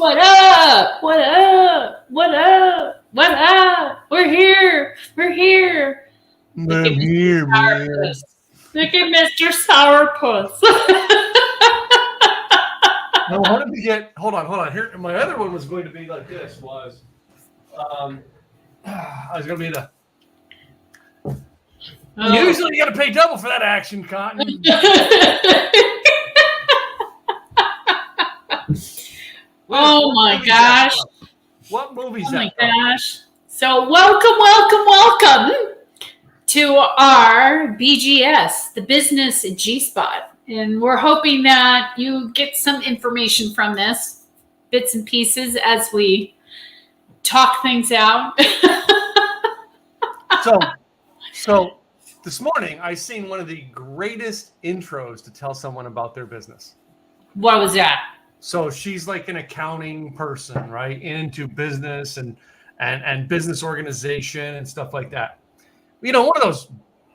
What up? What up? What up? What up? We're here. We're here. I'm here, man. Look at Mr. Sourpuss. Now, how did we get? Hold on. Here, my other one was going to be like this. I was going to be the. Oh. Usually, you got to pay double for that action, Cotton. Oh my gosh. What movie's Oh that? my gosh. So welcome to our BGS, the Business G-Spot. And we're hoping that you get some information from this, bits and pieces as we talk things out. So this morning I seen one of the greatest intros to tell someone about their business. What was that? So she's like an accounting person, right? Into business and business organization and stuff like that. You know, one of those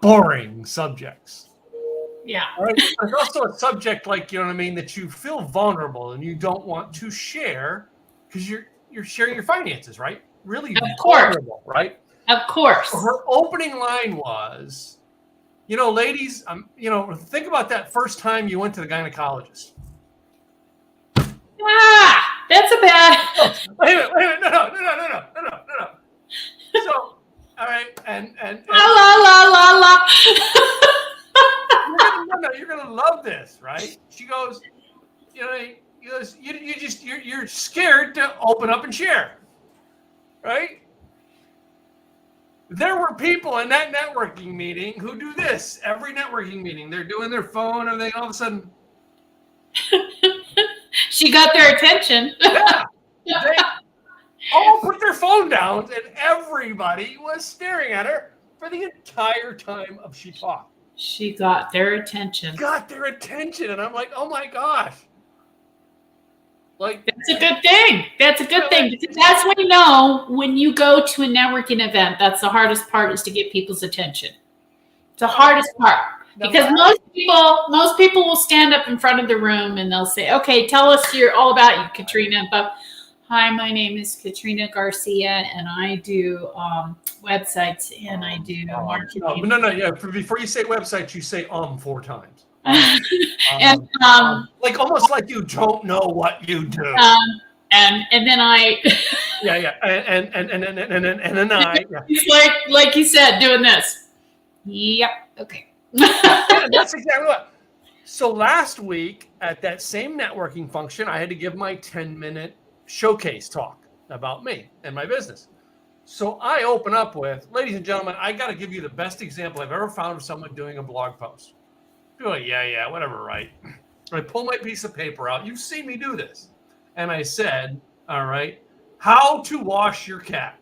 boring subjects. Yeah. All right. There's also a subject like, you know what I mean, that you feel vulnerable and you don't want to share because you're sharing your finances, right? Really vulnerable, right? Of course. So her opening line was, you know, ladies, think about that first time you went to the gynecologist. That's a bad. Oh, wait a minute, no. So, all right, and La. you're gonna love this, right? She goes, you're scared to open up and share, right? There were people in that networking meeting who do this every networking meeting. They're doing their phone and they all of a sudden. She got their attention. Yeah. They all put their phone down and everybody was staring at her for the entire time she talked. She got their attention. And I'm like, oh my gosh. Like, that's a good thing. That's a good thing. Because that's when you know when you go to a networking event, that's the hardest part is to get people's attention. It's the hardest part. Because most people will stand up in front of the room and they'll say, okay, tell us all about you, Katrina. But hi, my name is Katrina Garcia and I do websites and I do marketing. No. Yeah. Before you say websites, you say 4 times. And like almost like you don't know what you do. And then I and then I like you said, doing this. Yep. Okay. Yeah, that's exactly what. So last week at that same networking function, I had to give my 10-minute showcase talk about me and my business. So I open up with, ladies and gentlemen, I got to give you the best example I've ever found of someone doing a blog post. People are like, yeah, whatever, right? I pull my piece of paper out. You've seen me do this. And I said, all right, how to wash your cat.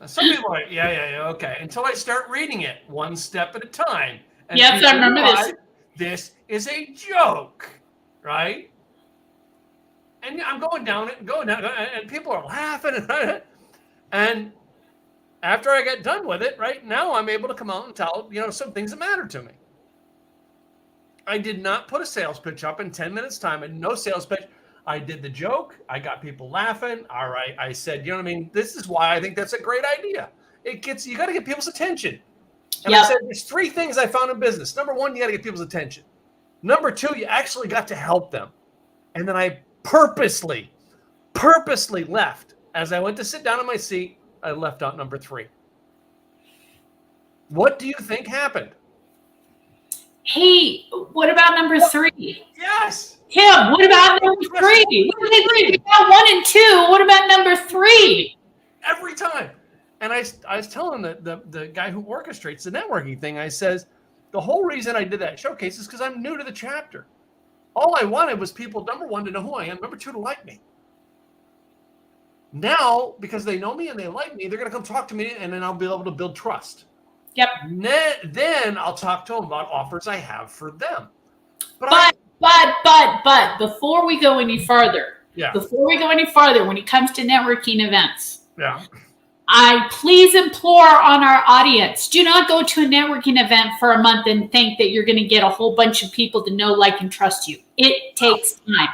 Some people are like, yeah, okay. Until I start reading it one step at a time. And yes, I remember this. This is a joke, right? And I'm going down, and people are laughing. And after I got done with it, right now I'm able to come out and tell, some things that matter to me. I did not put a sales pitch up in 10 minutes time and no sales pitch. I did the joke. I got people laughing. All right. I said, this is why I think that's a great idea. You got to get people's attention. And I said, there's 3 things I found in business. Number 1, you got to get people's attention. Number 2, you actually got to help them. And then I purposely left. As I went to sit down in my seat, I left out number 3. What do you think happened? Hey, what about number 3? Yes. Tim, what about number 3? We got 1 and 2. What about number 3? Every time. And I was telling the guy who orchestrates the networking thing, I says, the whole reason I did that showcase is because I'm new to the chapter. All I wanted was people, number 1, to know who I am, number 2, to like me. Now, because they know me and they like me, they're going to come talk to me, and then I'll be able to build trust. Yep. Then I'll talk to them about offers I have for them. But before we go any further, when it comes to networking events, I please implore on our audience, do not go to a networking event for a month and think that you're going to get a whole bunch of people to know, like, and trust you. It takes time.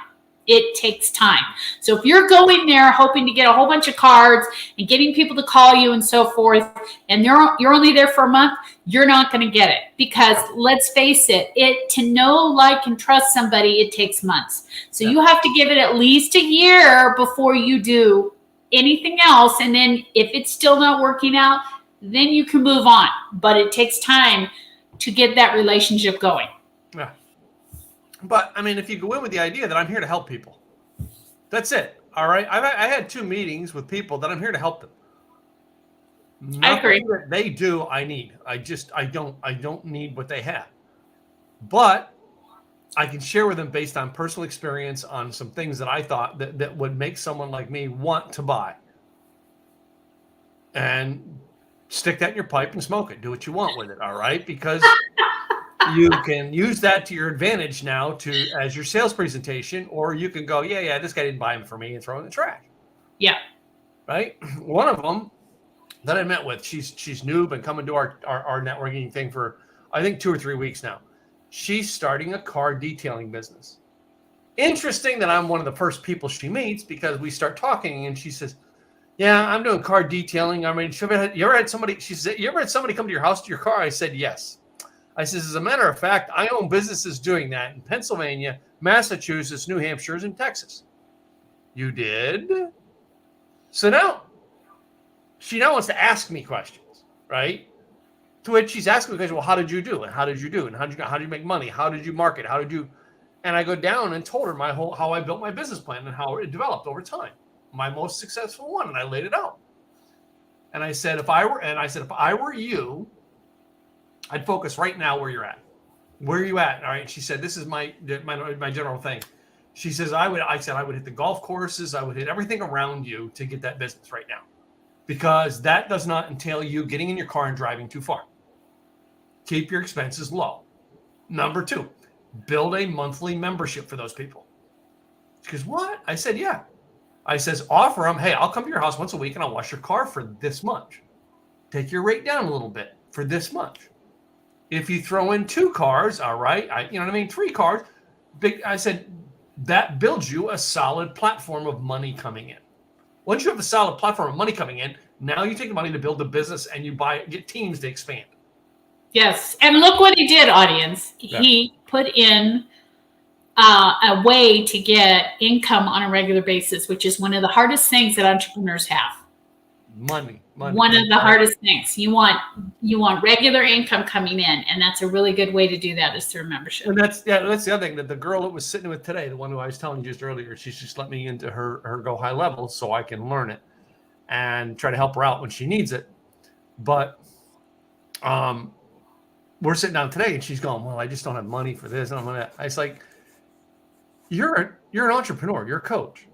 It takes time. So if you're going there hoping to get a whole bunch of cards and getting people to call you and so forth, and you're only there for a month, you're not going to get it, because let's face it, to know, like, and trust somebody, it takes months. So you have to give it at least a year before you do anything else. And then if it's still not working out, then you can move on. But it takes time to get that relationship going. Yeah. But I mean, if you go in with the idea that I'm here to help people, that's it. All right. I had 2 meetings with people that I'm here to help them. I agree. That they do, I need. I don't need what they have. But I can share with them based on personal experience on some things that I thought that would make someone like me want to buy. And stick that in your pipe and smoke it. Do what you want with it. All right. Because you can use that to your advantage now as your sales presentation, or you can go, yeah, this guy didn't buy them for me, and throw it in the trash. Yeah. Right. One of them that I met with, she's new, been coming to our networking thing for, I think, 2 or 3 weeks now. She's starting a car detailing business. Interesting that I'm one of the first people she meets, because we start talking and she says, yeah, I'm doing car detailing. I mean, you ever had somebody, she said, you ever had somebody come to your house to your car? I said, yes. I says, as a matter of fact, I own businesses doing that in Pennsylvania, Massachusetts, New Hampshire, and Texas. You did? So now, she now wants to ask me questions, right? To which she's asking me questions, well, how did you do? And how did you do? And how did you make money? How did you market? How did you? And I go down and told her how I built my business plan and how it developed over time. My most successful one, and I laid it out. And I said, if I were you, I'd focus right now where you're at. Where are you at? All right. She said, this is my general thing. She says, I would hit the golf courses. I would hit everything around you to get that business right now, because that does not entail you getting in your car and driving too far. Keep your expenses low. Number 2, build a monthly membership for those people. She goes, what? I said, yeah. I says, offer them, hey, I'll come to your house once a week and I'll wash your car for this much. Take your rate down a little bit for this much. If you throw in 2 cars, all right, 3 cars, I said, that builds you a solid platform of money coming in. Once you have a solid platform of money coming in, now you take the money to build the business and you get teams to expand. Yes. And look what he did, audience. Yeah. He put in a way to get income on a regular basis, which is one of the hardest things that entrepreneurs have. Money. One of the hardest things. You want regular income coming in, and that's a really good way to do that, is through membership. And that's the other thing, that the girl that was sitting with today, the one who I was telling you just earlier, she's just let me into her Go High level so I can learn it and try to help her out when she needs it. But we're sitting down today and she's going, well, I just don't have money for this and I'm gonna. I was like, you're an entrepreneur, you're a coach.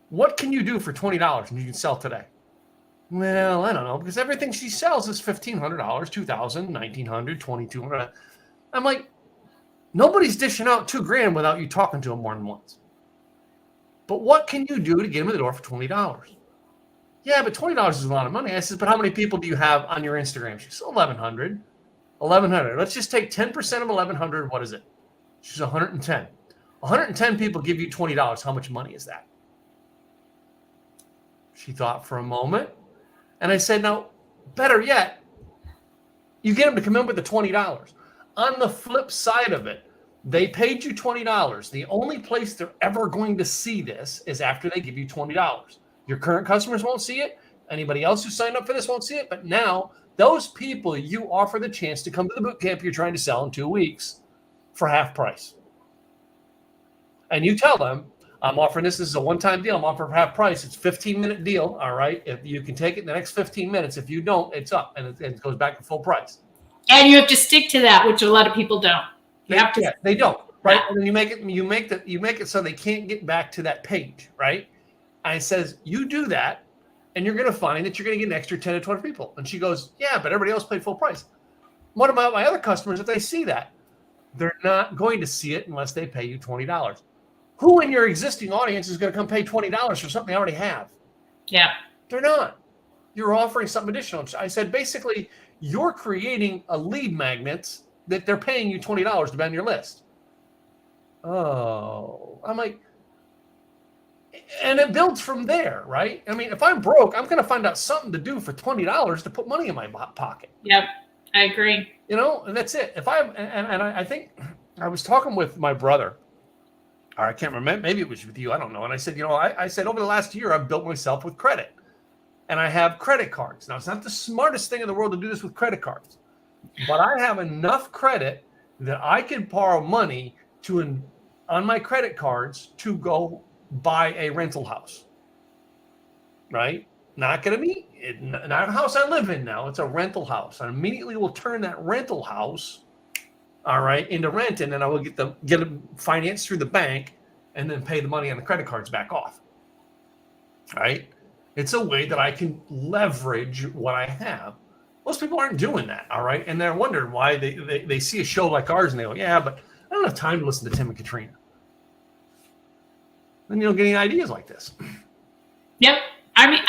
What can you do for $20 and you can sell today? Well, I don't know, because everything she sells is $1,500, $2,000, $1,900, $2,200. I'm like, nobody's dishing out $2,000 without you talking to them more than once. But what can you do to get them in the door for $20? Yeah, but $20 is a lot of money. I said, but how many people do you have on your Instagram? She said, 1,100. 1,100. Let's just take 10% of 1,100. What is it? She's 110. 110 people give you $20. How much money is that? She thought for a moment. And I said, now, better yet, you get them to come in with the $20. On the flip side of it, they paid you $20. The only place they're ever going to see this is after they give you $20. Your current customers won't see it. Anybody else who signed up for this won't see it. But now, those people, you offer the chance to come to the boot camp you're trying to sell in 2 weeks for half price. And you tell them, I'm offering this. This is a one-time deal. I'm offering for half price. It's a 15-minute deal, all right? If you can take it in the next 15 minutes. If you don't, it's up, and it goes back to full price. And you have to stick to that, which a lot of people don't. They don't, right? And then you make it so they can't get back to that page, right? And it says, you do that, and you're going to find that you're going to get an extra 10 to 12 people. And she goes, yeah, but everybody else paid full price. What about my other customers, if they see that? They're not going to see it unless they pay you $20. Who in your existing audience is going to come pay $20 for something they already have? Yeah. They're not. You're offering something additional. I said, basically, you're creating a lead magnet that they're paying you $20 to be on your list. Oh, I'm like, And it builds from there, right? I mean, if I'm broke, I'm going to find out something to do for $20 to put money in my pocket. Yep, I agree. You know, and that's it. If I think I was talking with my brother, or I can't remember, maybe it was with you, I don't know. And I said, I said over the last year, I've built myself with credit, and I have credit cards. Now, it's not the smartest thing in the world to do this with credit cards, but I have enough credit that I can borrow money on my credit cards to go buy a rental house, right? Not going to be not a house I live in now. It's a rental house. I immediately will turn that rental house, all right, into rent, and then I will get it financed through the bank, and then pay the money on the credit cards back off. Right? It's a way that I can leverage what I have. Most people aren't doing that, all right, and they're wondering why they see a show like ours and they go, yeah, but I don't have time to listen to Tim and Katrina. Then you don't get any ideas like this. Yep. I mean,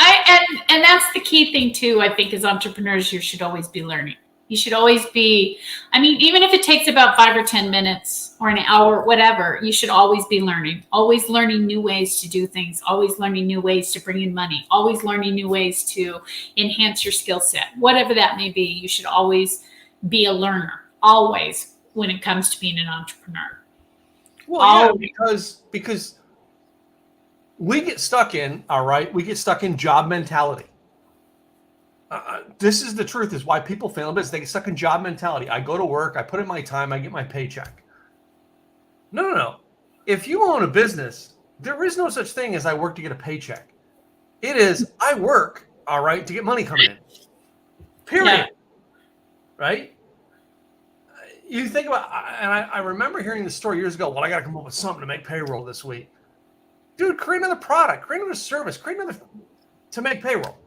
and that's the key thing too, I think, as entrepreneurs, you should always be learning. You should always be, I mean, even if it takes about 5 or 10 minutes or an hour, whatever, you should always be learning, always learning new ways to do things, always learning new ways to bring in money, always learning new ways to enhance your skill set, whatever that may be. You should always be a learner, always, when it comes to being an entrepreneur. Well, yeah, because we get stuck in, all right, job mentality. This is the truth, is why people fail in business. They get stuck in job mentality. I go to work, I put in my time, I get my paycheck. No. If you own a business, there is no such thing as I work to get a paycheck. It is I work, all right, to get money coming in. Period. Yeah. Right? You think about, and I remember hearing this story years ago, well, I got to come up with something to make payroll this week. Dude, create another product, create another service, to make payroll.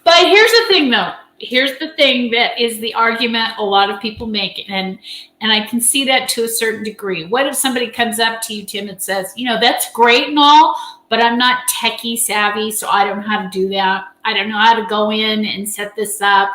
But here's the thing, though. Here's the thing that is the argument a lot of people make, and I can see that to a certain degree. What if somebody comes up to you, Tim, and says, that's great and all, but I'm not techie savvy, so I don't know how to do that. I don't know how to go in and set this up.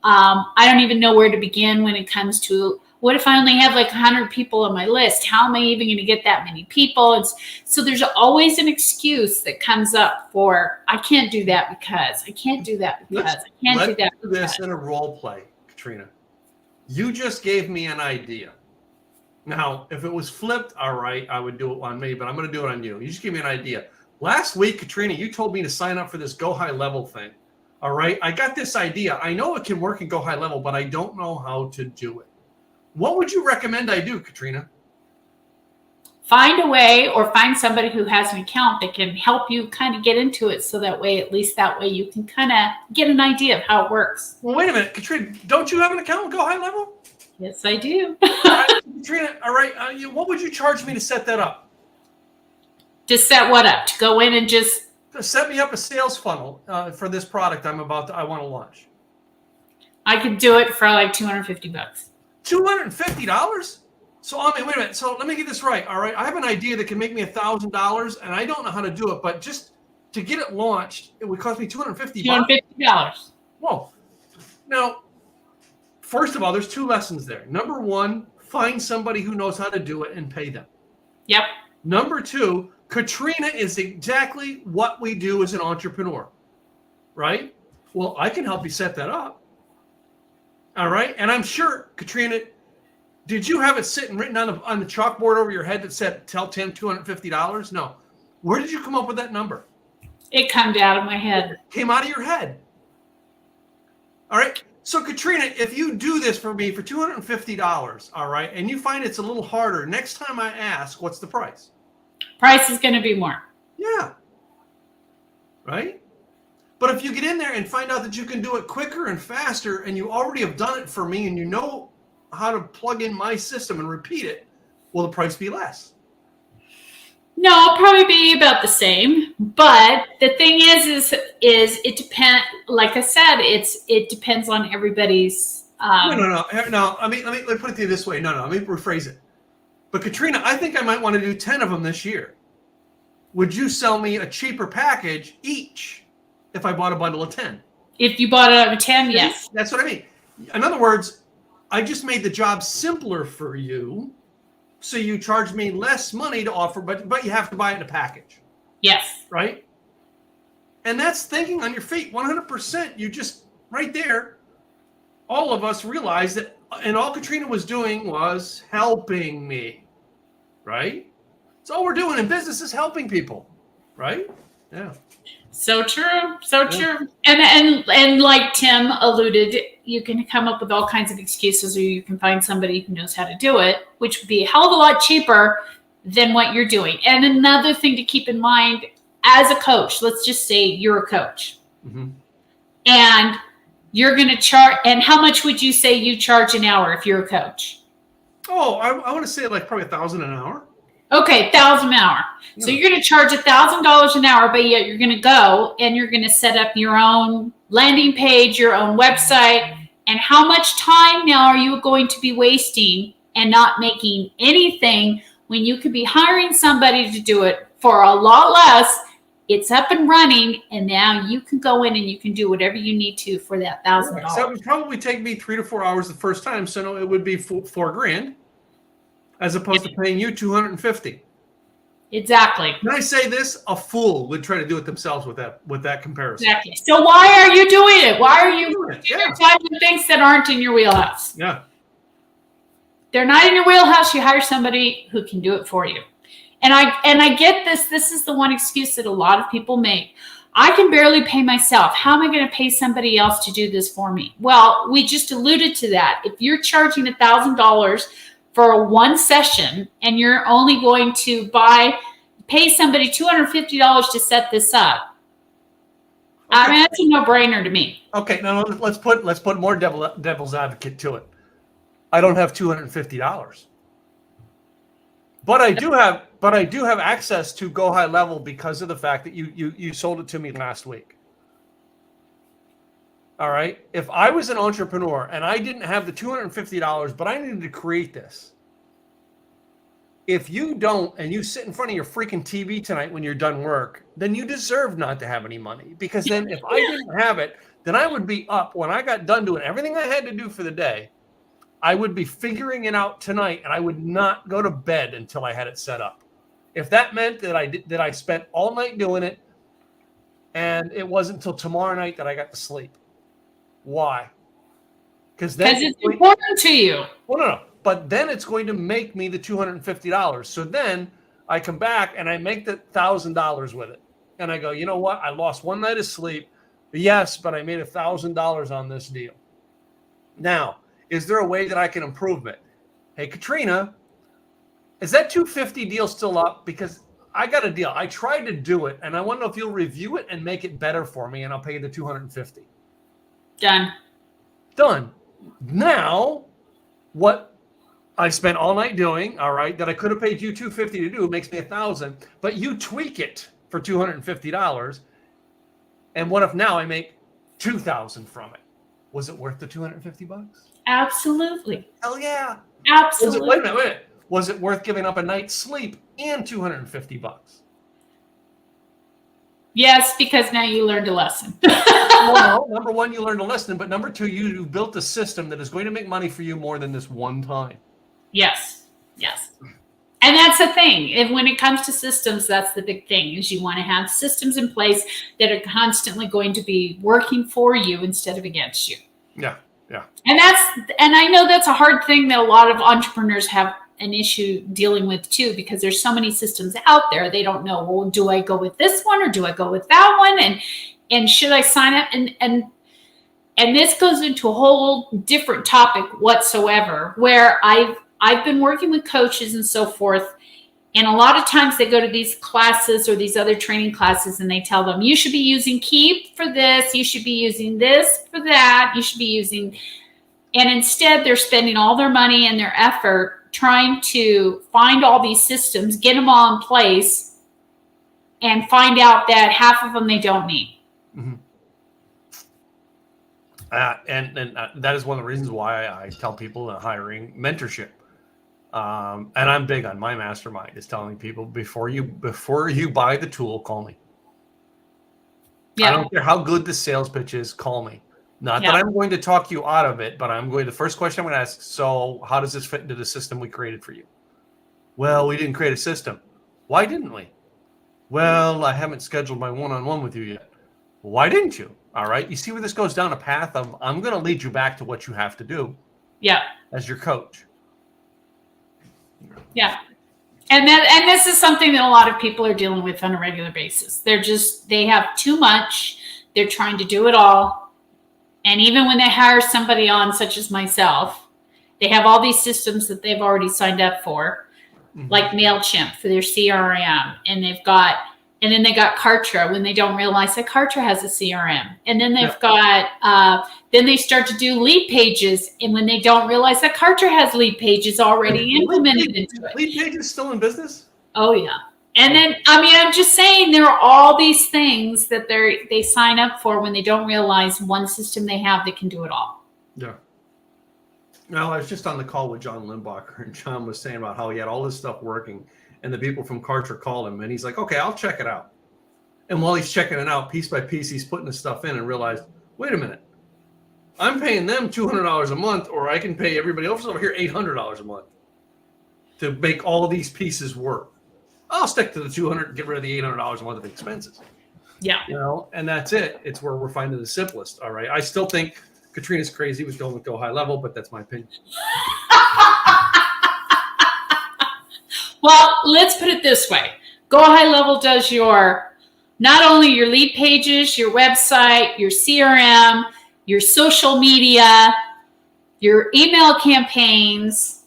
I don't even know where to begin when it comes to, what if I only have like 100 people on my list? How am I even going to get that many people? So there's always an excuse that comes up for, I can't do that because, I can't do that because, I can't do that because. Let's do this in a role play, Katrina. You just gave me an idea. Now, if it was flipped, all right, I would do it on me, but I'm going to do it on you. You just gave me an idea. Last week, Katrina, you told me to sign up for this Go High Level thing. All right, I got this idea. I know it can work and Go High Level, but I don't know how to do it. What would you recommend I do, Katrina? Find a way, or find somebody who has an account that can help you kind of get into it, so at least that way you can kind of get an idea of how it works. Well, wait a minute, Katrina, don't you have an account with Go High Level? Yes, I do. All right, Katrina, all right, what would you charge me to set that up? To set what up? To go in and just... To set me up a sales funnel for this product I want to launch. I could do it for like $250. $250? So, wait a minute. So let me get this right. All right. I have an idea that can make me $1,000, and I don't know how to do it, but just to get it launched, it would cost me $250. $250. Whoa. Now, first of all, there's 2 lessons there. Number 1, find somebody who knows how to do it and pay them. Yep. Number 2, Katrina is exactly what we do as an entrepreneur, right? Well, I can help you set that up. All right. And I'm sure, Katrina, did you have it sitting written on the chalkboard over your head that said, tell Tim $250? No. Where did you come up with that number? It came out of my head. It came out of your head. All right. So, Katrina, if you do this for me for $250, all right, and you find it's a little harder, next time I ask, what's the price? Price is going to be more. Yeah. Right? But if you get in there and find out that you can do it quicker and faster, and you already have done it for me, and you know how to plug in my system and repeat it, will the price be less? No, it'll probably be about the same. But the thing is it depends. Like I said, it depends on everybody's. No. I mean, let me put it to you this way. No. Let me rephrase it. But Katrina, I think I might want to do 10 of them this year. Would you sell me a cheaper package each if I bought a bundle of 10? If you bought it out of 10, yes. That's what I mean. In other words, I just made the job simpler for you, so you charge me less money to offer, but you have to buy it in a package. Yes. right? And that's thinking on your feet, 100%. You just, right there, all of us realized that, and all Katrina was doing was helping me, right? That's all we're doing in business is helping people, right? Yeah. So true. So true. And like Tim alluded, you can come up with all kinds of excuses, or you can find somebody who knows how to do it, which would be a hell of a lot cheaper than what you're doing. And another thing to keep in mind as a coach, let's just say you're a coach. Mm-hmm. And you're going to charge, and how much would you say you charge an hour if you're a coach? Oh, I want to say like probably $1,000 an hour. Okay, $1,000 an hour. So you're going to charge $1,000 an hour, but yet you're going to go and you're going to set up your own landing page, your own website. And how much time now are you going to be wasting and not making anything when you could be hiring somebody to do it for a lot less? It's up and running, and now you can go in and you can do whatever you need to for that $1,000. So it would probably take me 3 to 4 hours the first time. So no, it would be $4,000 as opposed to paying you $250. Exactly. Can I say this? A fool would try to do it themselves with that comparison. Exactly. So why are you doing it? Why are you doing it? your time on things that aren't in your wheelhouse? Yeah. They're not in your wheelhouse. You hire somebody who can do it for you. And I get this. This is the one excuse that a lot of people make. I can barely pay myself. How am I going to pay somebody else to do this for me? Well, we just alluded to that. If you're charging $1,000 for one session and you're only going to pay somebody $250 to set this up, okay. I mean, that's a no-brainer to me. Okay, now let's put more devil's advocate to it. I don't have $250. But I do have access to Go High Level because of the fact that you sold it to me last week. All right. If I was an entrepreneur and I didn't have the $250, but I needed to create this. If you don't, and you sit in front of your freaking TV tonight when you're done work, then you deserve not to have any money. Because then if I didn't have it, then I would be up when I got done doing everything I had to do for the day. I would be figuring it out tonight, and I would not go to bed until I had it set up. If that meant that I spent all night doing it, and it wasn't until tomorrow night that I got to sleep. Why? Because it's important to you. Well, no. But then it's going to make me the $250. So then I come back and I make the $1,000 with it. And I go, you know what? I lost one night of sleep. Yes, but I made $1,000 on this deal. Now, is there a way that I can improve it? Hey, Katrina, is that $250 deal still up? Because I got a deal. I tried to do it, and I want to know if you'll review it and make it better for me, and I'll pay you the $250. Done. Now, what I spent all night doing, all right, that I could have paid you $250 to do, makes me $1,000, but you tweak it for $250. And what if now I make $2,000 from it? Was it worth the $250? Absolutely. Hell yeah. Absolutely. Wait a minute. Was it worth giving up a night's sleep and $250? Yes, because now you learned a lesson. Well, no, number one, you learned a lesson, but number two, you built a system that is going to make money for you more than this one time. Yes. And that's the thing. And when it comes to systems, that's the big thing, is you want to have systems in place that are constantly going to be working for you instead of against you. Yeah. And I know that's a hard thing that a lot of entrepreneurs have an issue dealing with too, because there's so many systems out there. They don't know, well, do I go with this one or do I go with that one? And should I sign up? And this goes into a whole different topic whatsoever, where I've been working with coaches and so forth. And a lot of times they go to these classes or these other training classes and they tell them, you should be using Keep for this. You should be using this for that. You should be using, and instead they're spending all their money and their effort trying to find all these systems, get them all in place, and find out that half of them they don't need. Mm-hmm. And that is one of the reasons why I tell people that hiring mentorship. And I'm big on my mastermind is telling people before you buy the tool, call me. Yeah. I don't care how good the sales pitch is, call me. Not that I'm going to talk you out of it, but the first question I'm going to ask, so how does this fit into the system we created for you? Well, we didn't create a system. Why didn't we? Well, I haven't scheduled my one-on-one with you yet. Why didn't you? All right. You see where this goes down a path of I'm going to lead you back to what you have to do. Yeah. As your coach. Yeah. And this is something that a lot of people are dealing with on a regular basis. They have too much. They're trying to do it all. And even when they hire somebody on, such as myself, they have all these systems that they've already signed up for, like MailChimp for their CRM. And then they got Kartra when they don't realize that Kartra has a CRM. And then they've got, then they start to do lead pages. And when they don't realize that Kartra has lead pages already implemented into it. Lead pages still in business? Oh, yeah. And then, I'm just saying there are all these things that they sign up for when they don't realize one system they have that can do it all. Yeah. Well, I was just on the call with John Limbacher, and John was saying about how he had all this stuff working, and the people from Kartra called him, and he's like, okay, I'll check it out. And while he's checking it out, piece by piece, he's putting the stuff in and realized, wait a minute, I'm paying them $200 a month, or I can pay everybody else over here $800 a month to make all of these pieces work. I'll stick to the $200 and get rid of the $800 a month of expenses. Yeah. And that's it. It's where we're finding the simplest. All right. I still think Katrina's crazy with going with Go High Level, but that's my opinion. Well, let's put it this way. Go High Level does not only your lead pages, your website, your CRM, your social media, your email campaigns,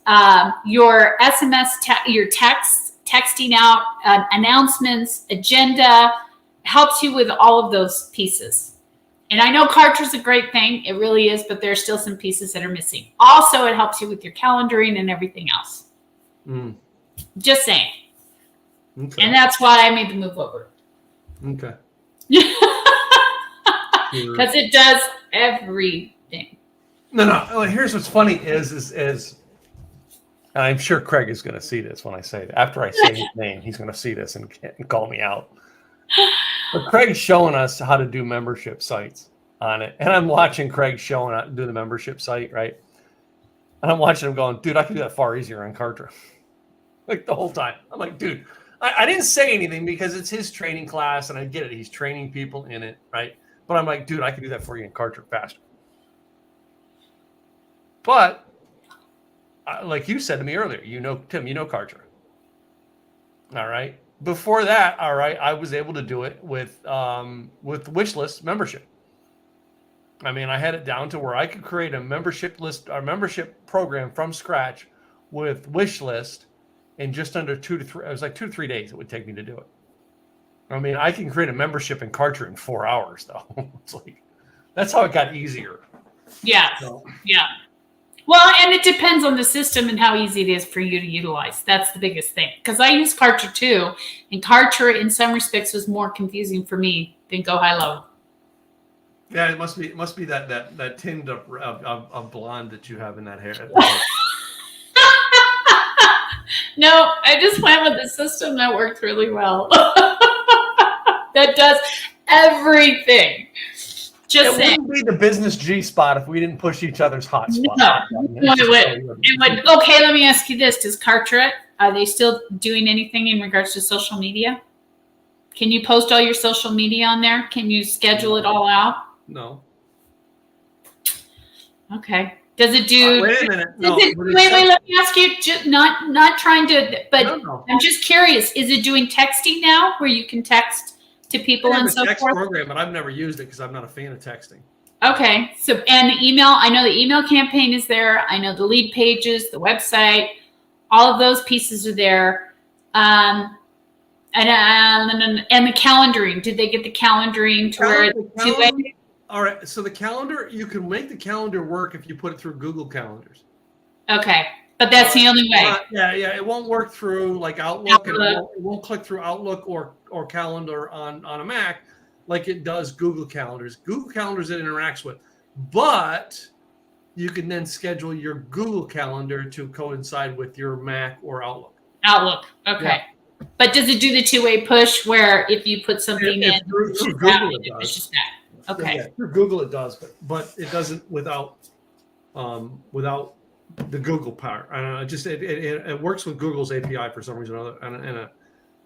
your SMS, your texting out, announcements, agenda, helps you with all of those pieces. And I know Kartra's a great thing. It really is, but there's still some pieces that are missing. Also, it helps you with your calendaring and everything else. Just saying. Okay. And that's why I made the move over. Okay. Because it does everything. No. Here's what's funny is I'm sure Craig is going to see this when I say that. After I say his name, he's going to see this and call me out. But Craig's showing us how to do membership sites on it. And I'm watching Craig showing how to do the membership site, right? And I'm watching him going, dude, I can do that far easier on Kartra. Like the whole time. I'm like, dude, I didn't say anything because it's his training class and I get it. He's training people in it, right? But I'm like, dude, I can do that for you in Kartra faster. But like you said to me earlier, Tim, Kartra. All right. Before that, all right, I was able to do it with Wishlist membership. I mean, I had it down to where I could create a membership list, or membership program from scratch with Wishlist in just under 2 to 3. It was like 2 to 3 days it would take me to do it. I mean, I can create a membership in Kartra in 4 hours, though. It's like that's how it got easier. Yeah. Yeah. Well, and it depends on the system and how easy it is for you to utilize. That's the biggest thing. Because I use Kartra too, and Kartra in some respects was more confusing for me than Go High Level. Yeah, it must be that tint of blonde that you have in that hair. No, I just went with the system that worked really well. That does everything. Just it wouldn't be the business G spot if we didn't push each other's hot spot. No, it would. Okay, let me ask you this: does Kartra, are they still doing anything in regards to social media? Can you post all your social media on there? Can you schedule it all out? No. Okay. Does it do? Wait a minute. No. Wait. Let me ask you. Just not trying to, but no. I'm just curious. Is it doing texting now, where you can text to people and so text forth? Program, but I've never used it because I'm not a fan of texting. Okay. So, and the email. I know the email campaign is there. I know the lead pages, the website, all of those pieces are there. And the calendaring. Did they get the calendaring to where it's all right. So the calendar, you can make the calendar work if you put it through Google Calendars. Okay. But that's the only way. Yeah. It won't work through like Outlook. And it won't click through Outlook or Calendar on a Mac like it does Google Calendars. Google Calendars it interacts with. But you can then schedule your Google Calendar to coincide with your Mac or Outlook. Outlook. Okay. Yeah. But does it do the two-way push where if you put something in, through Google it does. Okay. Yeah, through Google it does, but it doesn't without the Google part. I don't know. It works with Google's API for some reason or other,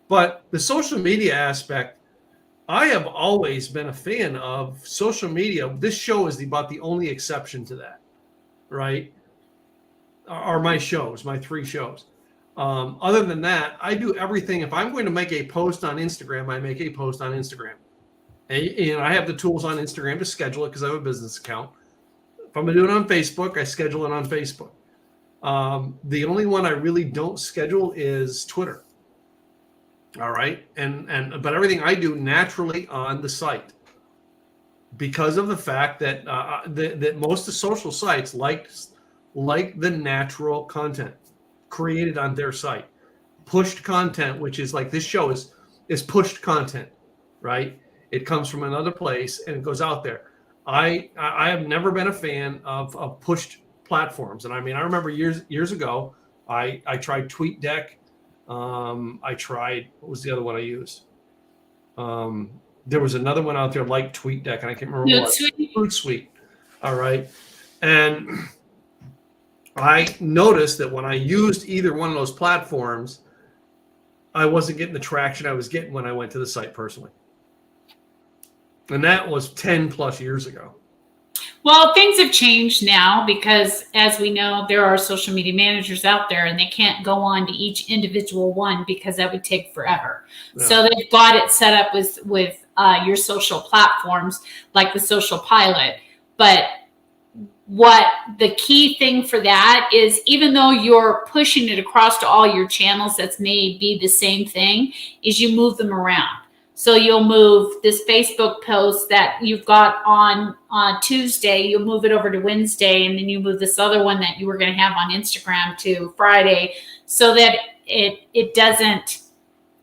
But the social media aspect, I have always been a fan of social media. This show is about the only exception to that, right? Are my shows, my 3 shows. Other than that, I do everything. If I'm going to make a post on Instagram, I make a post on Instagram. And I have the tools on Instagram to schedule it because I have a business account. If I'm going to do it on Facebook, I schedule it on Facebook. The only one I really don't schedule is Twitter. All right. But everything I do naturally on the site because of the fact that that most of social sites like the natural content created on their site. Pushed content, which is like this show is pushed content, right? It comes from another place and it goes out there. I have never been a fan of pushed platforms. And I mean, I remember years ago, I tried TweetDeck. I tried, what was the other one I used? There was another one out there like TweetDeck, and I can't remember what. Hootsuite. All right. And I noticed that when I used either one of those platforms, I wasn't getting the traction I was getting when I went to the site personally. And that was 10 plus years ago. Well, things have changed now because, as we know, there are social media managers out there and they can't go on to each individual one because that would take forever. Yeah. So they've got it set up with your social platforms like the Social Pilot. But what the key thing for that is, even though you're pushing it across to all your channels, that's may be the same thing, is you move them around. So you'll move this Facebook post that you've got on Tuesday, you'll move it over to Wednesday, and then you move this other one that you were going to have on Instagram to Friday, so that it doesn't,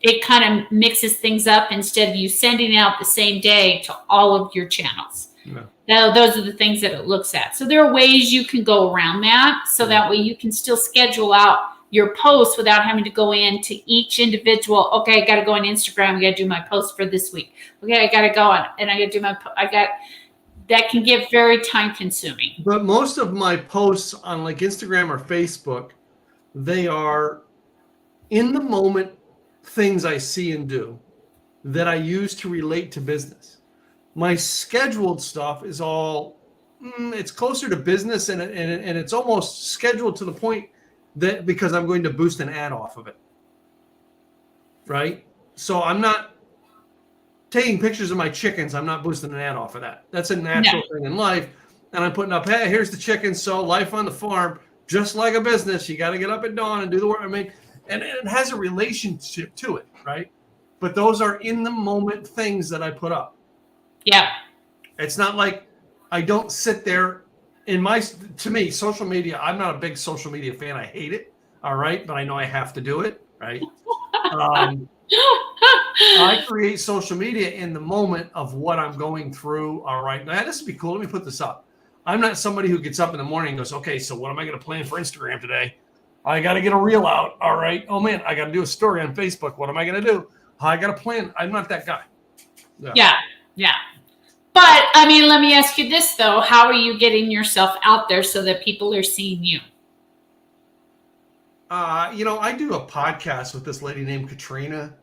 it kind of mixes things up instead of you sending out the same day to all of your channels. Yeah. Now, those are the things that it looks at. So there are ways you can go around that, so that way you can still schedule out your posts without having to go into each individual. Okay, I got to go on Instagram. I got to do my post for this week. Okay, I got to go on and I got to do that can get very time consuming. But most of my posts on like Instagram or Facebook, they are in the moment things I see and do that I use to relate to business. My scheduled stuff is all, it's closer to business and it's almost scheduled to the point that because I'm going to boost an ad off of it, right? So I'm not taking pictures of my chickens. I'm not boosting an ad off of that. That's a natural thing in life. And I'm putting up, hey, here's the chickens. So life on the farm, just like a business, you got to get up at dawn and do the work. I mean, and it has a relationship to it, right? But those are in the moment things that I put up. Yeah. It's not like I don't sit there. To me, social media, I'm not a big social media fan. I hate it. All right. But I know I have to do it. Right. I create social media in the moment of what I'm going through. All right. Now, this would be cool. Let me put this up. I'm not somebody who gets up in the morning and goes, okay, so what am I going to plan for Instagram today? I got to get a reel out. All right. Oh, man, I got to do a story on Facebook. What am I going to do? I got to plan. I'm not that guy. Yeah. But, I mean, let me ask you this, though. How are you getting yourself out there so that people are seeing you? I do a podcast with this lady named Katrina.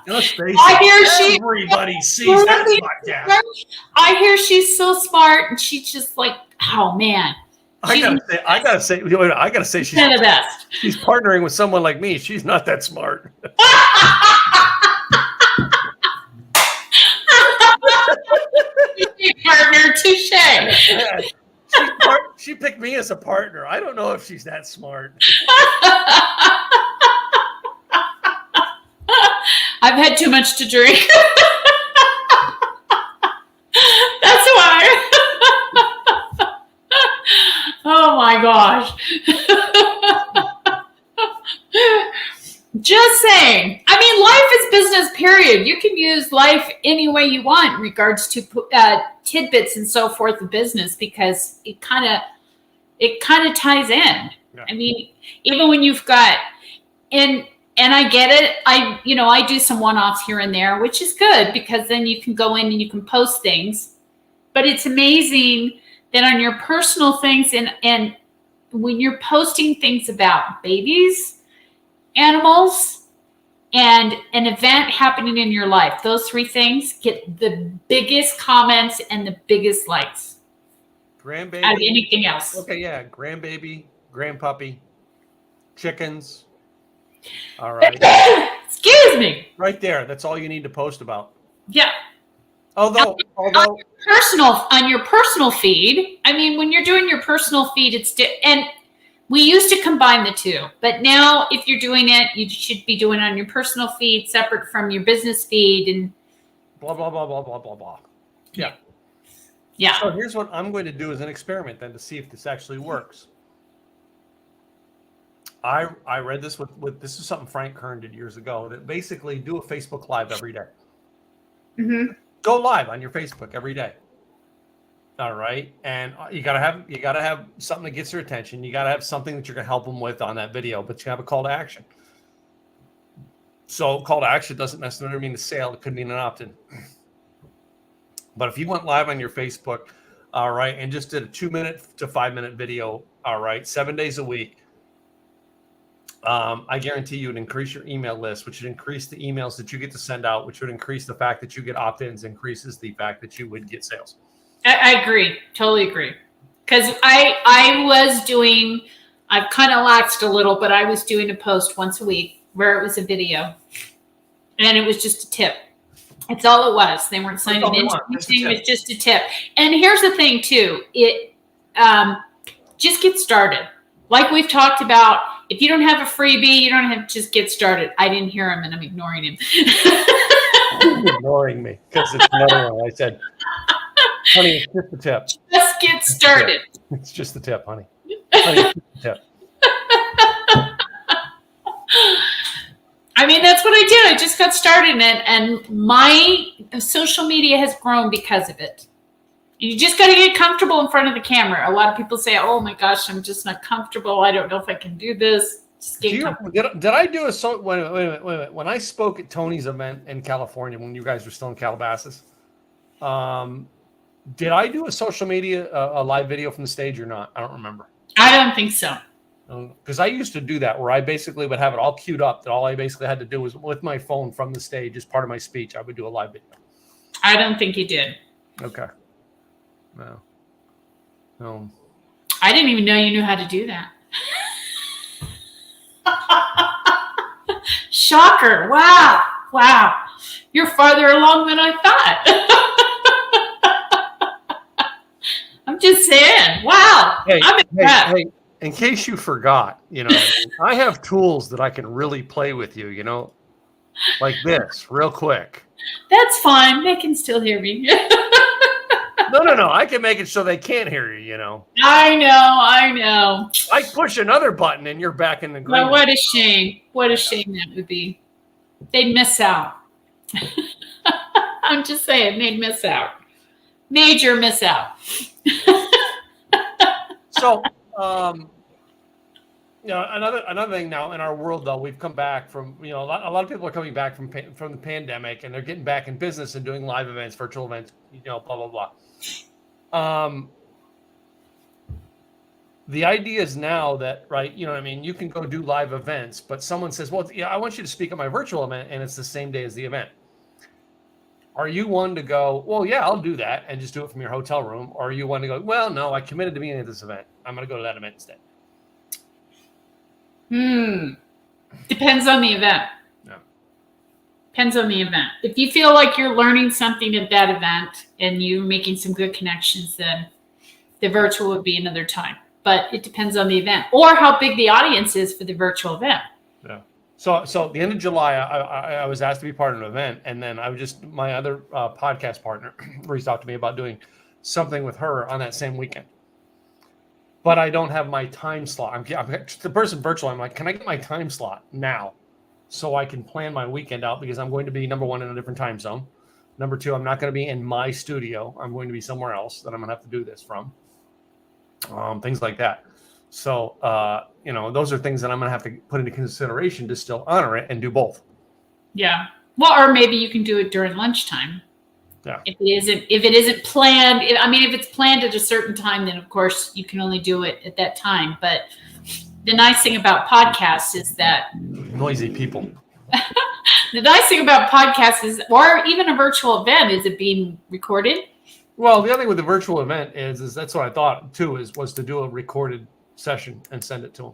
Let's face it, everybody sees that podcast. I hear she's so smart, and she's just like, oh, man. I gotta say, she's the best. She's partnering with someone like me. She's not that smart. Partner, touche. She picked me as a partner. I don't know if she's that smart. I've had too much to drink. That's why. Oh my gosh. Just saying. I mean, life is business, period. You can use life any way you want in regards to tidbits and so forth of business, because it kind of ties in. Yeah. I mean, even when you've got, and I get it. I do some one-offs here and there, which is good because then you can go in and you can post things. But it's amazing that on your personal things and when you're posting things about babies, animals, and an event happening in your life. Those three things get the biggest comments and the biggest likes Grandbaby. out of anything else. Okay, yeah. Grandbaby, grandpuppy, chickens. All right. Excuse me. Right there. That's all you need to post about. Yeah. Although On your personal feed, I mean, when you're doing your personal feed, and we used to combine the two, but now if you're doing it, you should be doing it on your personal feed separate from your business feed and blah, blah, blah, blah, blah, blah, blah. Yeah. Yeah. So here's what I'm going to do as an experiment then to see if this actually works. I read this with this is something Frank Kern did years ago, that basically do a Facebook Live every day. Mm-hmm. Go live on your Facebook every day. All right. And you gotta have something that gets their attention. You gotta have something that you're gonna help them with on that video, but you have a call to action. So call to action doesn't necessarily mean a sale. It could mean an opt-in. But if you went live on your Facebook, all right, and just did a 2-minute to 5-minute video, all right, 7 days a week, I guarantee you would increase your email list, which would increase the emails that you get to send out, which would increase the fact that you get opt-ins, increases the fact that you would get sales. I agree. Totally agree. Because I've kind of laxed a little, but I was doing a post once a week where it was a video. And it was just a tip. That's all it was. They weren't signing into anything. It was just a tip. And here's the thing, too. It just get started. Like we've talked about, if you don't have a freebie, you don't have to just get started. I didn't hear him, and I'm ignoring him. You're ignoring me because it's another one. I said, honey, it's just the tip. Just get started. It's just the tip, honey. Honey, it's just the tip. I mean, that's what I did. I just got started in it, and my social media has grown because of it. You just got to get comfortable in front of the camera. A lot of people say, oh my gosh, I'm just not comfortable. I don't know if I can do this. Just get comfortable. Did I do a wait a minute. When I spoke at Tony's event in California, when you guys were still in Calabasas, did I do a social media, a live video from the stage or not? I don't remember. I don't think so. Because I used to do that where I basically would have it all queued up that all I basically had to do was with my phone from the stage as part of my speech, I would do a live video. I don't think you did. Okay. No. I didn't even know you knew how to do that. Shocker. Wow. You're farther along than I thought. I'm just saying. Wow. I'm impressed. Hey, in case you forgot, I have tools that I can really play with you, like this, real quick. That's fine. They can still hear me. No. I can make it so they can't hear you, I know. I push another button and you're back in the green. Well, what a shame. What a shame that would be. They'd miss out. I'm just saying, they'd miss out. Major miss out. So, another thing now in our world, though, we've come back from, a lot of people are coming back from the pandemic, and they're getting back in business and doing live events, virtual events, blah, blah, blah. The idea is now that, right, you can go do live events, but someone says, well, yeah, I want you to speak at my virtual event, and it's the same day as the event. Are you one to go, well, yeah, I'll do that and just do it from your hotel room? Or are you one to go, well, no, I committed to being at this event. I'm going to go to that event instead. Depends on the event. Yeah. Depends on the event. If you feel like you're learning something at that event and you're making some good connections, then the virtual would be another time. But it depends on the event or how big the audience is for the virtual event. Yeah. So at the end of July, I was asked to be part of an event, and then my other podcast partner reached out to me about doing something with her on that same weekend. But I don't have my time slot. I'm the person virtual. I'm like, can I get my time slot now so I can plan my weekend out? Because I'm going to be, number one, in a different time zone. Number two, I'm not going to be in my studio. I'm going to be somewhere else that I'm going to have to do this from. Things like that. So, those are things that I'm going to have to put into consideration to still honor it and do both. Yeah. Well, or maybe you can do it during lunchtime. Yeah. If it isn't planned, if it's planned at a certain time, then of course you can only do it at that time. But the nice thing about podcasts is that noisy people. The nice thing about podcasts is, or even a virtual event, is it being recorded? Well, the other thing with the virtual event is that's what I thought too, was to do a recorded session and send it to them.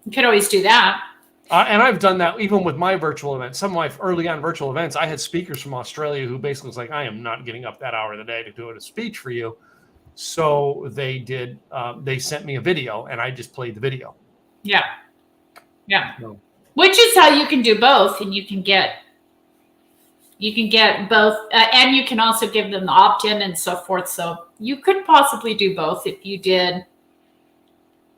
You could always do that. And I've done that even with my virtual events. Some of my early on virtual events, I had speakers from Australia who basically was like, I am not getting up that hour of the day to do a speech for you. So they did, they sent me a video and I just played the video. Yeah. Yeah. No. Which is how you can do both, and you can get both, and you can also give them the opt-in and so forth. So you could possibly do both if you did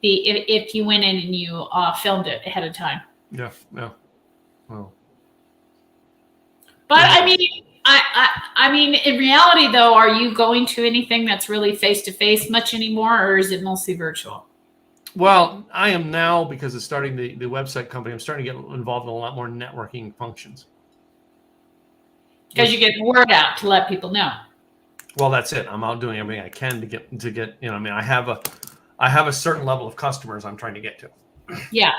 if you went in and you filmed it ahead of time. Yeah. Yeah. Well. But I mean, I mean, in reality, though, are you going to anything that's really face-to-face much anymore, or is it mostly virtual? Well, I am now, because it's starting the website company, I'm starting to get involved in a lot more networking functions. Because you get the word out to let people know. Well, that's it. I'm out doing everything I can to get, you know, I mean, I have a certain level of customers I'm trying to get to. Yeah.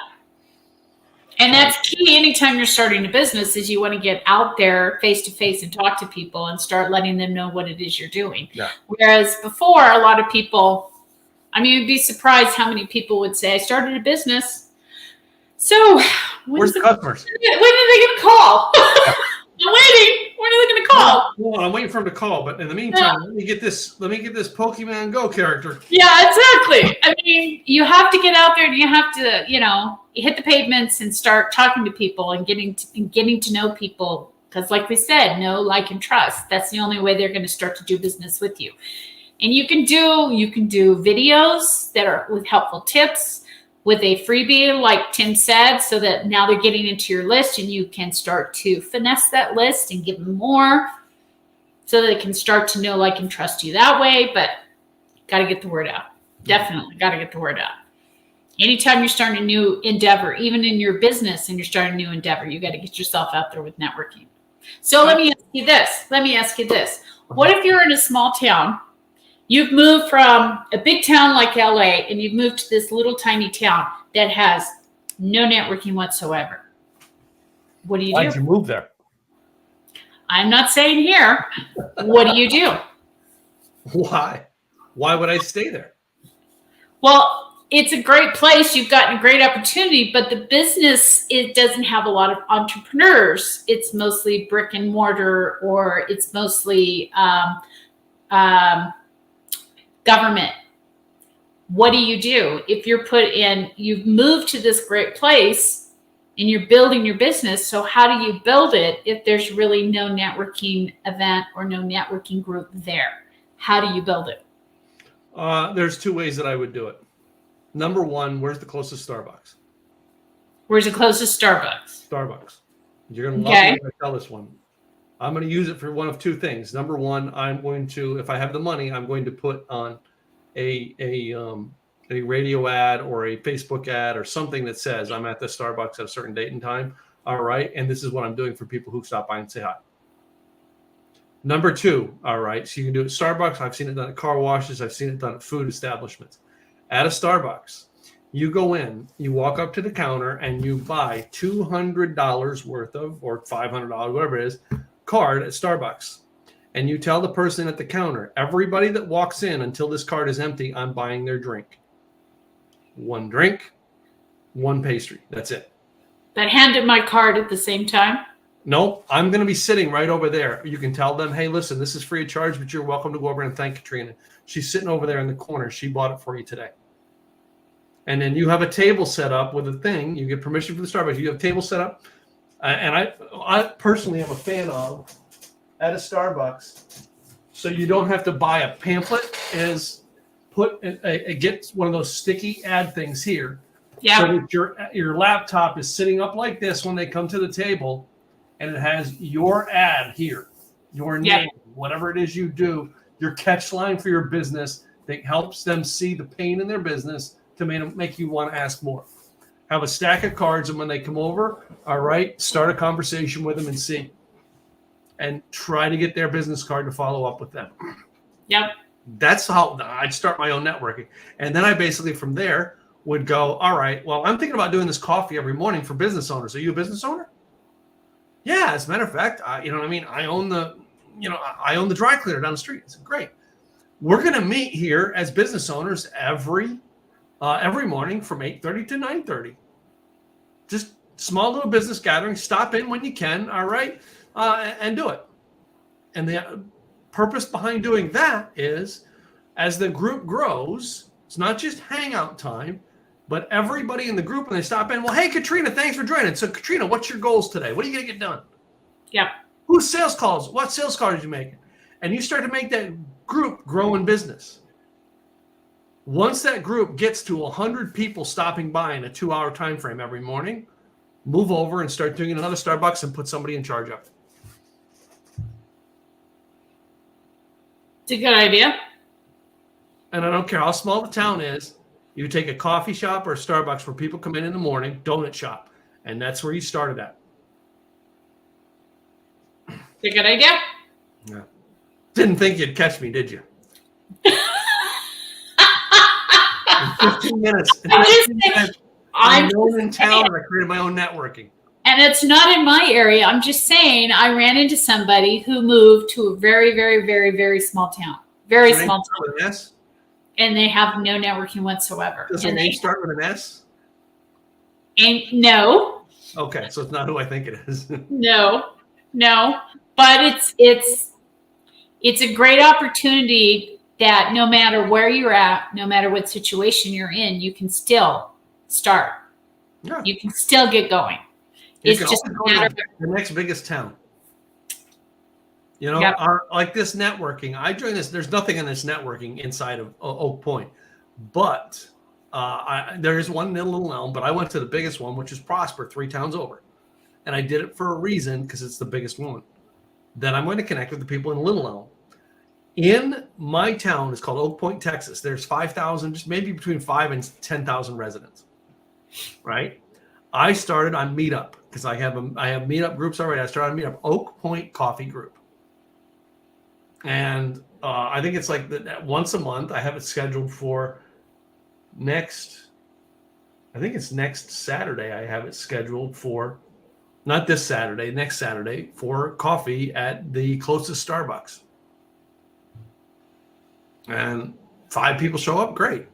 And that's key anytime you're starting a business, is you want to get out there face-to-face and talk to people and start letting them know what it is you're doing. Yeah. Whereas before, a lot of people, I mean, you'd be surprised how many people would say, I started a business. So where's the customers? When are they going to call? I'm waiting. When are they going to call? Well, I'm waiting for them to call, but in the meantime, let me get this Pokemon Go character. Yeah, exactly. I mean, you have to get out there and you have to, you know, hit the pavements and start talking to people and getting to know people. Because like we said, know, like, and trust. That's the only way they're going to start to do business with you. And you can do videos that are with helpful tips, with a freebie, like Tim said, so that now they're getting into your list and you can start to finesse that list and give them more so that they can start to know, like, and trust you that way. But got to get the word out. Definitely got to get the word out. Anytime you're starting a new endeavor, even in your business and you're starting a new endeavor, you got to get yourself out there with networking. So let me ask you this. What if you're in a small town? You've moved from a big town like LA and you've moved to this little tiny town that has no networking whatsoever. What do you do? Why'd you move there? I'm not saying here. What do you do? Why? Why would I stay there? Well, it's a great place. You've gotten a great opportunity, but the business, it doesn't have a lot of entrepreneurs. It's mostly brick and mortar, or it's mostly government. What do you do if you're you've moved to this great place and you're building your business? So how do you build it if there's really no networking event or no networking group there? How do you build it? There's two ways that I would do it. Number one, where's the closest Starbucks? Where's the closest Starbucks? Starbucks. You're going to love me if I tell this one. I'm going to use it for one of two things. Number one, I'm going to, if I have the money, I'm going to put on a radio ad or a Facebook ad or something that says I'm at the Starbucks at a certain date and time. All right. And this is what I'm doing for people who stop by and say hi. Number two. All right. So you can do it at Starbucks. I've seen it done at car washes. I've seen it done at food establishments. At a Starbucks, you go in, you walk up to the counter and you buy $200 worth of, or $500, whatever it is, card at Starbucks. And you tell the person at the counter, everybody that walks in until this card is empty, I'm buying their drink. One drink, one pastry. That's it. But handed my card at the same time? No, I'm going to be sitting right over there. You can tell them, hey, listen, this is free of charge, but you're welcome to go over and thank Katrina. She's sitting over there in the corner. She bought it for you today. And then you have a table set up with a thing. You get permission from the Starbucks. You have a table set up. And I personally am a fan of at a Starbucks. So you don't have to buy a pamphlet. Is get one of those sticky ad things here. Yeah. So that your laptop is sitting up like this when they come to the table, and it has your ad here, your name, whatever it is you do, your catch line for your business that helps them see the pain in their business to make you want to ask more. Have a stack of cards, and when they come over, all right, start a conversation with them and see. And try to get their business card to follow up with them. Yep. That's how I'd start my own networking. And then I basically, from there, would go, all right, well, I'm thinking about doing this coffee every morning for business owners. Are you a business owner? Yeah, as a matter of fact, you know what I mean? I own the dry cleaner down the street. I said, great. We're going to meet here as business owners every morning from 8:30 to 9:30. Just small little business gathering. Stop in when you can, all right, and do it. And the purpose behind doing that is, as the group grows, it's not just hangout time, but everybody in the group, when they stop in, well, hey, Katrina, thanks for joining. So, Katrina, what's your goals today? What are you going to get done? Yeah. Whose sales calls? What sales calls are you making? And you start to make that group grow in business. Once that group gets to 100 people stopping by in a 2-hour time frame every morning, move over and start doing another Starbucks and put somebody in charge of it. It's a good idea. And I don't care how small the town is. You take a coffee shop or a Starbucks where people come in the morning, donut shop, and that's where you started at. It's a good idea. Yeah. Didn't think you'd catch me, did you? In 15 minutes. I'm known in town, and I created my own networking. And it's not in my area. I'm just saying I ran into somebody who moved to a very, very, very, very small town. Very small town. With an S? And they have no networking whatsoever. Does her name start with an S? And no. Okay, so it's not who I think it is. No. But it's a great opportunity that no matter where you're at, no matter what situation you're in, you can still start. Yeah. You can still get going. It's just a matter of the next biggest town. You know, yep. Like this networking. I joined this. There's nothing in this networking inside of Oak Point, but there is one in Little Elm. But I went to the biggest one, which is Prosper, 3 towns over, and I did it for a reason because it's the biggest one. Then I'm going to connect with the people in Little Elm. In my town, it's called Oak Point, Texas. There's 5,000, just maybe between 5 and 10,000 residents. Right? I started on Meetup because I have Meetup groups already. I started on Meetup, Oak Point Coffee Group. And I think it's like once a month. I have it scheduled for next Saturday. I have it scheduled for, not this Saturday, next Saturday, for coffee at the closest Starbucks. And 5 people show up, great.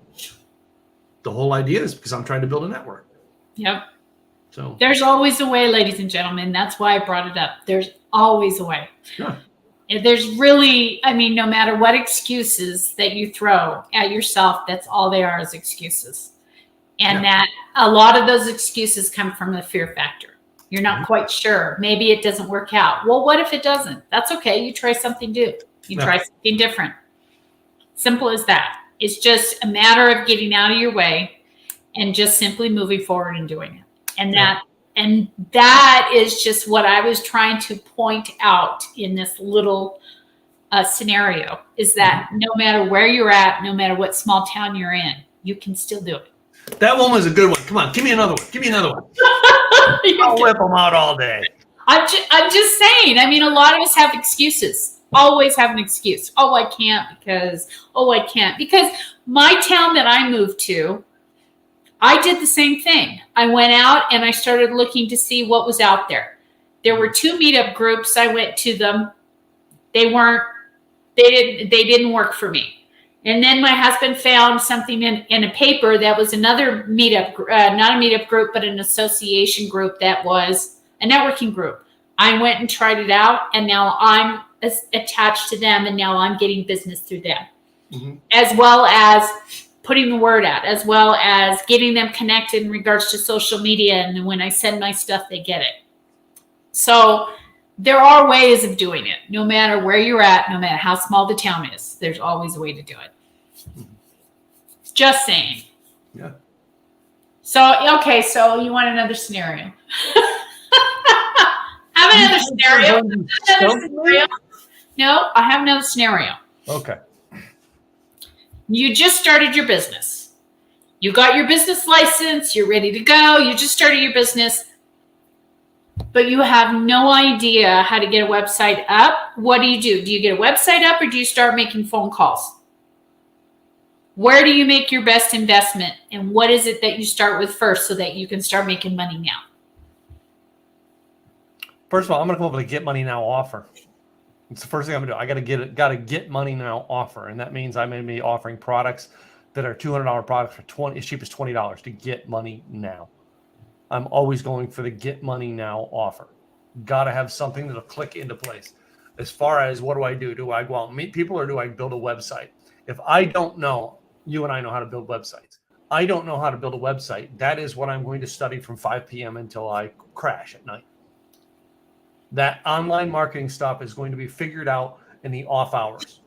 The whole idea is because I'm trying to build a network. Yep. So there's always a way, ladies and gentlemen. That's why I brought it up. There's always a way. Yeah. There's really, I mean, no matter what excuses that you throw at yourself, that's all they are, is excuses. And that a lot of those excuses come from the fear factor. You're not quite sure. Maybe it doesn't work out. Well, what if it doesn't? That's okay. You try something new. You try something different. Simple as that. It's just a matter of getting out of your way and just simply moving forward and doing it. And that is just what I was trying to point out in this little scenario, is that no matter where you're at, no matter what small town you're in, you can still do it. That one was a good one. Come on, give me another one. Give me another one. I'll whip them out all day. I'm just saying. I mean, a lot of us have excuses. Always have an excuse. Oh, I can't because. Because my town that I moved to, I did the same thing. I went out and I started looking to see what was out there. There were 2 meetup groups. I went to them. They didn't work for me. And then my husband found something in a paper that was another meetup, not a meetup group, but an association group that was a networking group. I went and tried it out, and now I'm attached to them, and now I'm getting business through them, as well as putting the word out, as well as getting them connected in regards to social media. And when I send my stuff, they get it. So there are ways of doing it. No matter where you're at, no matter how small the town is, there's always a way to do it. Just saying. Yeah. So, okay, so you want another scenario. Have another scenario. No, I have another scenario. Okay. You just started your business. You got your business license. You're ready to go. You just started your business, but you have no idea how to get a website up. What do? Do you get a website up, or do you start making phone calls? Where do you make your best investment? And what is it that you start with first so that you can start making money now? First of all, I'm going to come up with a get money now offer. It's the first thing I'm going to do. I got to get money now offer. And that means I'm going to be offering products that are $200 products for as cheap as $20 to get money now. I'm always going for the get money now offer. Got to have something that'll click into place. As far as what do? Do I go out and meet people or do I build a website? If I don't know, you and I know how to build websites. I don't know how to build a website. That is what I'm going to study from 5 p.m. until I crash at night. That online marketing stuff is going to be figured out in the off hours.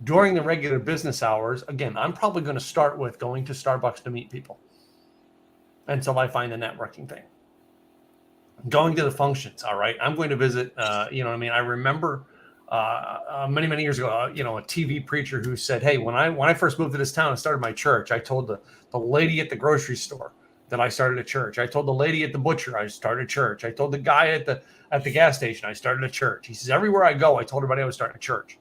During the regular business hours, again, I'm probably going to start with going to Starbucks to meet people until I find the networking thing. Going to the functions, all right? I'm going to visit, you know what I mean? I remember many, many years ago, a TV preacher who said, hey, when I first moved to this town and started my church, I told the lady at the grocery store that I started a church. I told the lady at the butcher I started a church. I told the guy at the gas station I started a church. He says, everywhere I go, I told everybody I was starting a church.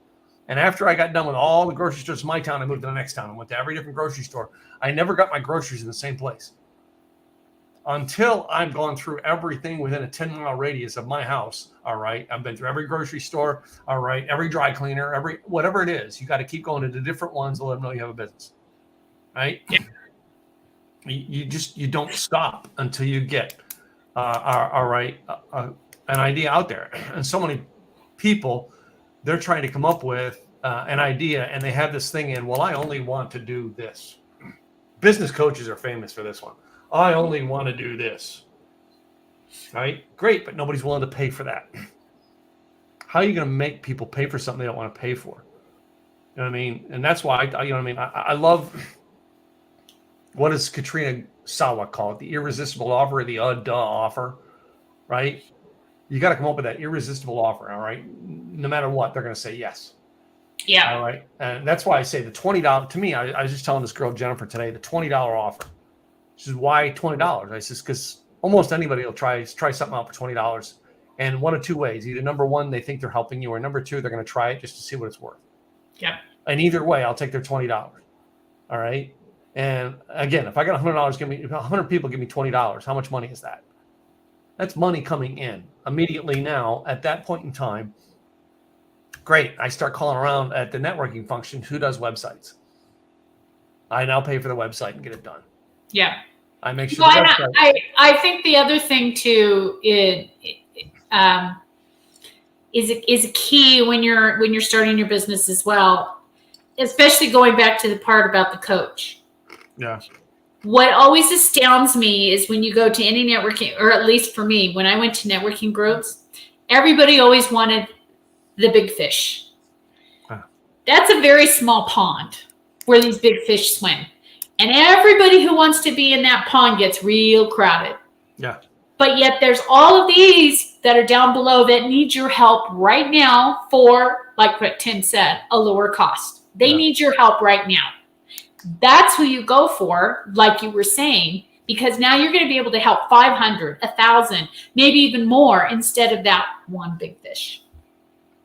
And after I got done with all the grocery stores in my town, I moved to the next town and went to every different grocery store. I never got my groceries in the same place until I've gone through everything within a 10-mile radius of my house. All right. I've been through every grocery store. All right. Every dry cleaner, whatever it is, you got to keep going to the different ones to let them know you have a business. Right. Yeah. You don't stop until you get, an idea out there. And so many people, they're trying to come up with an idea and they have this thing well, I only want to do this. Business coaches are famous for this one. I only want to do this. Right? Great, but nobody's willing to pay for that. How are you going to make people pay for something they don't want to pay for? You know what I mean? And that's why, I love, what does Katrina Sawa call it? The irresistible offer or the offer, right? You got to come up with that irresistible offer, all right? No matter what, they're going to say yes. Yeah. All right. And that's why I say the $20, to me, I was just telling this girl, Jennifer, today, the $20 offer. She says, why $20? I says, because almost anybody will try something out for $20. And one of two ways. Either number one, they think they're helping you, or number two, they're going to try it just to see what it's worth. Yeah. And either way, I'll take their $20. All right. And again, if I got $100, 100 people give me $20. How much money is that? That's money coming in immediately now at that point in time. Great. I start calling around at the networking function. Who does websites? I now pay for the website and get it done. Yeah. I make sure. I think the other thing too is a key when you're starting your business as well, especially going back to the part about the coach. Yeah. What always astounds me is when you go to any networking, or at least for me, when I went to networking groups, everybody always wanted the big fish. Huh. That's a very small pond where these big fish swim. And everybody who wants to be in that pond gets real crowded. Yeah. But yet there's all of these that are down below that need your help right now for, like what Tim said, a lower cost. They need your help right now. That's who you go for, like you were saying, because now you're going to be able to help 500, 1,000, maybe even more instead of that one big fish.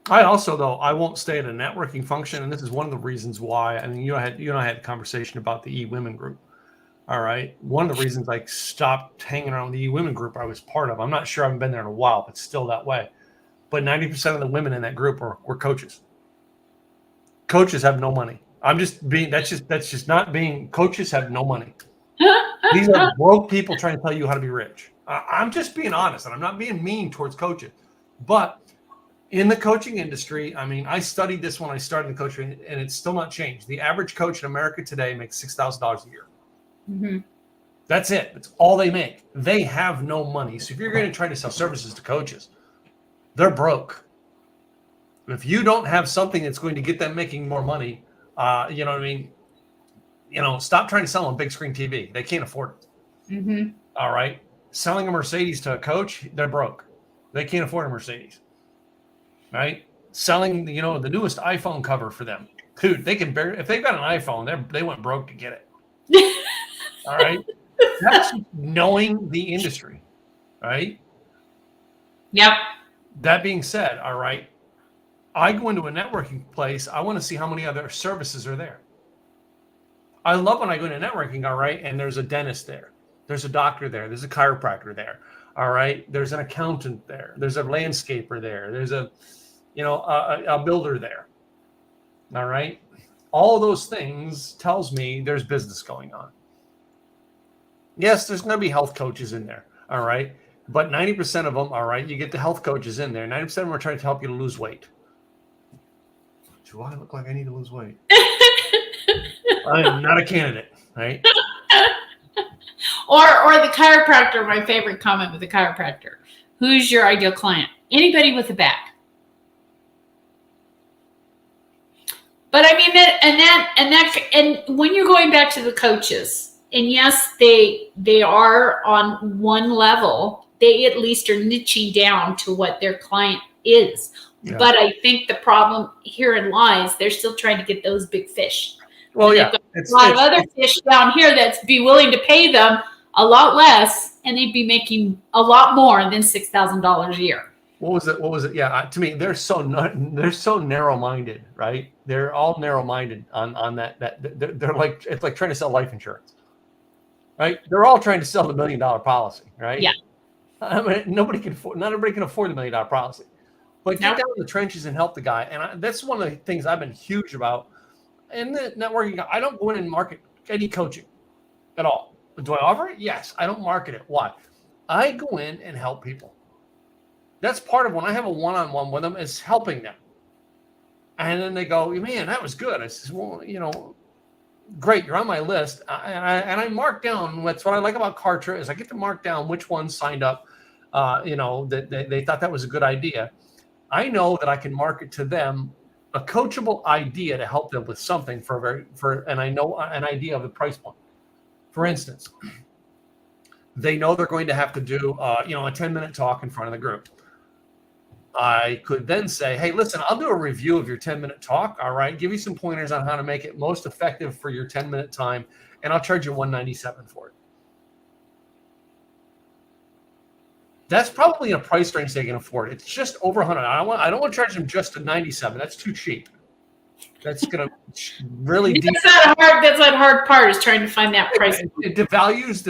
I also, though, I won't stay at a networking function, and this is one of the reasons why. I mean, you and I had a conversation about the E-Women group. All right. One of the reasons I stopped hanging around the E-Women group I was part of. I'm not sure, I haven't been there in a while, but still that way. But 90% of the women in that group were coaches. Coaches have no money. That's just not being, coaches have no money. These are broke people trying to tell you how to be rich. I'm just being honest, and I'm not being mean towards coaches. But in the coaching industry, I mean, I studied this when I started the coaching, and it's still not changed. The average coach in America today makes $6,000 a year. Mm-hmm. That's it. That's all they make. They have no money. So if you're going to try to sell services to coaches, they're broke. If you don't have something that's going to get them making more money, you know what I mean? Stop trying to sell them big screen TV. They can't afford it. Mm-hmm. All right. Selling a Mercedes to a coach, they're broke. They can't afford a Mercedes. Right? Selling, the newest iPhone cover for them. Dude, they can barely, if they've got an iPhone, they went broke to get it. All right. That's knowing the industry. Right? Yep. That being said, all right, I go into a networking place. I want to see how many other services are there. I love when I go into networking, all right, and there's a dentist there. There's a doctor there. There's a chiropractor there. All right. There's an accountant there. There's a landscaper there. There's a builder there. All right. All those things tells me there's business going on. Yes, there's going to be health coaches in there. All right. But 90% of them, all right, you get the health coaches in there. 90% of them are trying to help you to lose weight. Do I look like I need to lose weight? I am not a candidate, right? Or the chiropractor, my favorite comment with the chiropractor. Who's your ideal client? Anybody with a back. But I mean and when you're going back to the coaches, and yes, they are on one level, they at least are niching down to what their client is. Yeah. But I think the problem herein lies, they're still trying to get those big fish. Well, yeah. A lot of other fish down here that's be willing to pay them a lot less, and they'd be making a lot more than $6,000 a year. What was it? Yeah, to me, they're so narrow-minded, right? They're all narrow-minded on that. They're like, it's like trying to sell life insurance, right? They're all trying to sell the $1 million policy, right? Yeah. I mean, not everybody can afford the $1 million policy, but get down in the trenches and help the guy. And that's one of the things I've been huge about. In the networking, I don't go in and market any coaching at all. Do I offer it? Yes. I don't market it. Why? I go in and help people. That's part of when I have a one-on-one with them is helping them. And then they go, man, that was good. I says, well, great. You're on my list. And I mark down. That's what I like about Kartra is I get to mark down which ones signed up, that they thought that was a good idea. I know that I can market to them a coachable idea to help them with something and I know an idea of the price point. For instance, they know they're going to have to do, a 10-minute talk in front of the group. I could then say, hey, listen, I'll do a review of your 10-minute talk. All right. Give you some pointers on how to make it most effective for your 10-minute time. And I'll charge you $197 for it. That's probably in a price range they can afford. It's just over $100. I don't want to charge them just $97. That's too cheap. That's going to really. That's that hard part is trying to find that price. It devalues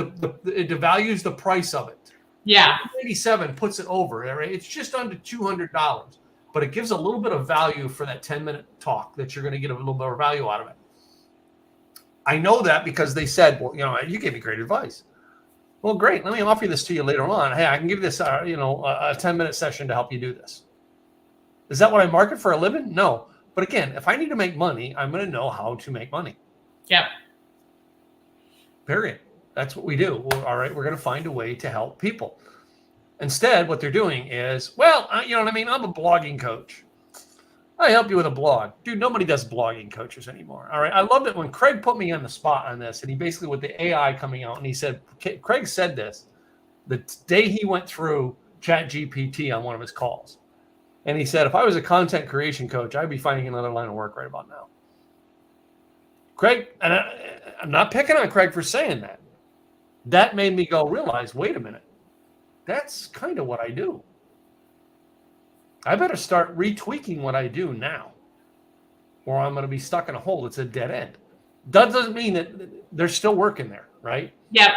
the price of it. Yeah. $97 puts it over. Right? It's just under $200, but it gives a little bit of value for that 10-minute talk that you're going to get a little bit of value out of it. I know that because they said, well, you gave me great advice. Well, great. Let me offer this to you later on. Hey, I can give you this, a 10-minute session to help you do this. Is that what I market for a living? No. But again, if I need to make money, I'm going to know how to make money. Yep. Period. That's what we do. All right. We're going to find a way to help people. Instead, what they're doing is, you know what I mean? I'm a blogging coach. I help you with a blog. Dude, nobody does blogging coaches anymore. All right. I loved it when Craig put me on the spot on this. And he basically, with the AI coming out, and he said, Craig said this the day he went through ChatGPT on one of his calls. And he said, if I was a content creation coach, I'd be finding another line of work right about now. Craig, and I'm not picking on Craig for saying that. That made me realize, wait a minute. That's kind of what I do. I better start retweaking what I do now, or I'm going to be stuck in a hole. It's a dead end. That doesn't mean that there's still work in there, right? Yeah.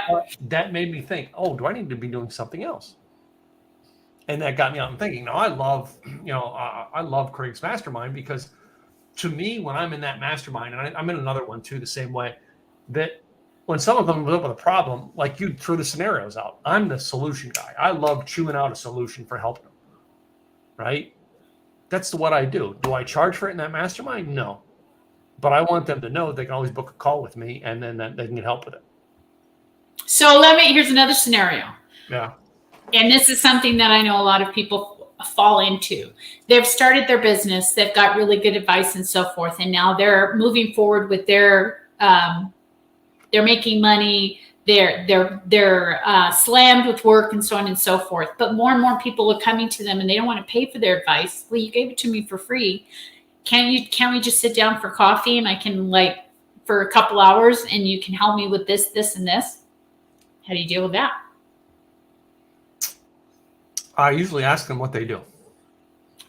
That made me think, do I need to be doing something else? And that got me out and thinking. Now I love Craig's mastermind because to me, when I'm in that mastermind, and I'm in another one too, the same way, that when someone comes up with a problem, like you threw the scenarios out, I'm the solution guy. I love chewing out a solution for helping them. Right? That's what I do. Do I charge for it in that mastermind? No. But I want them to know they can always book a call with me and then they can get help with it. So here's another scenario. Yeah. And this is something that I know a lot of people fall into. They've started their business. They've got really good advice and so forth. And now they're moving forward with they're making money. They're slammed with work and so on and so forth. But more and more people are coming to them and they don't want to pay for their advice. Well, you gave it to me for free. Can we just sit down for coffee and I can for a couple hours and you can help me with this, this, and this? How do you deal with that? I usually ask them what they do.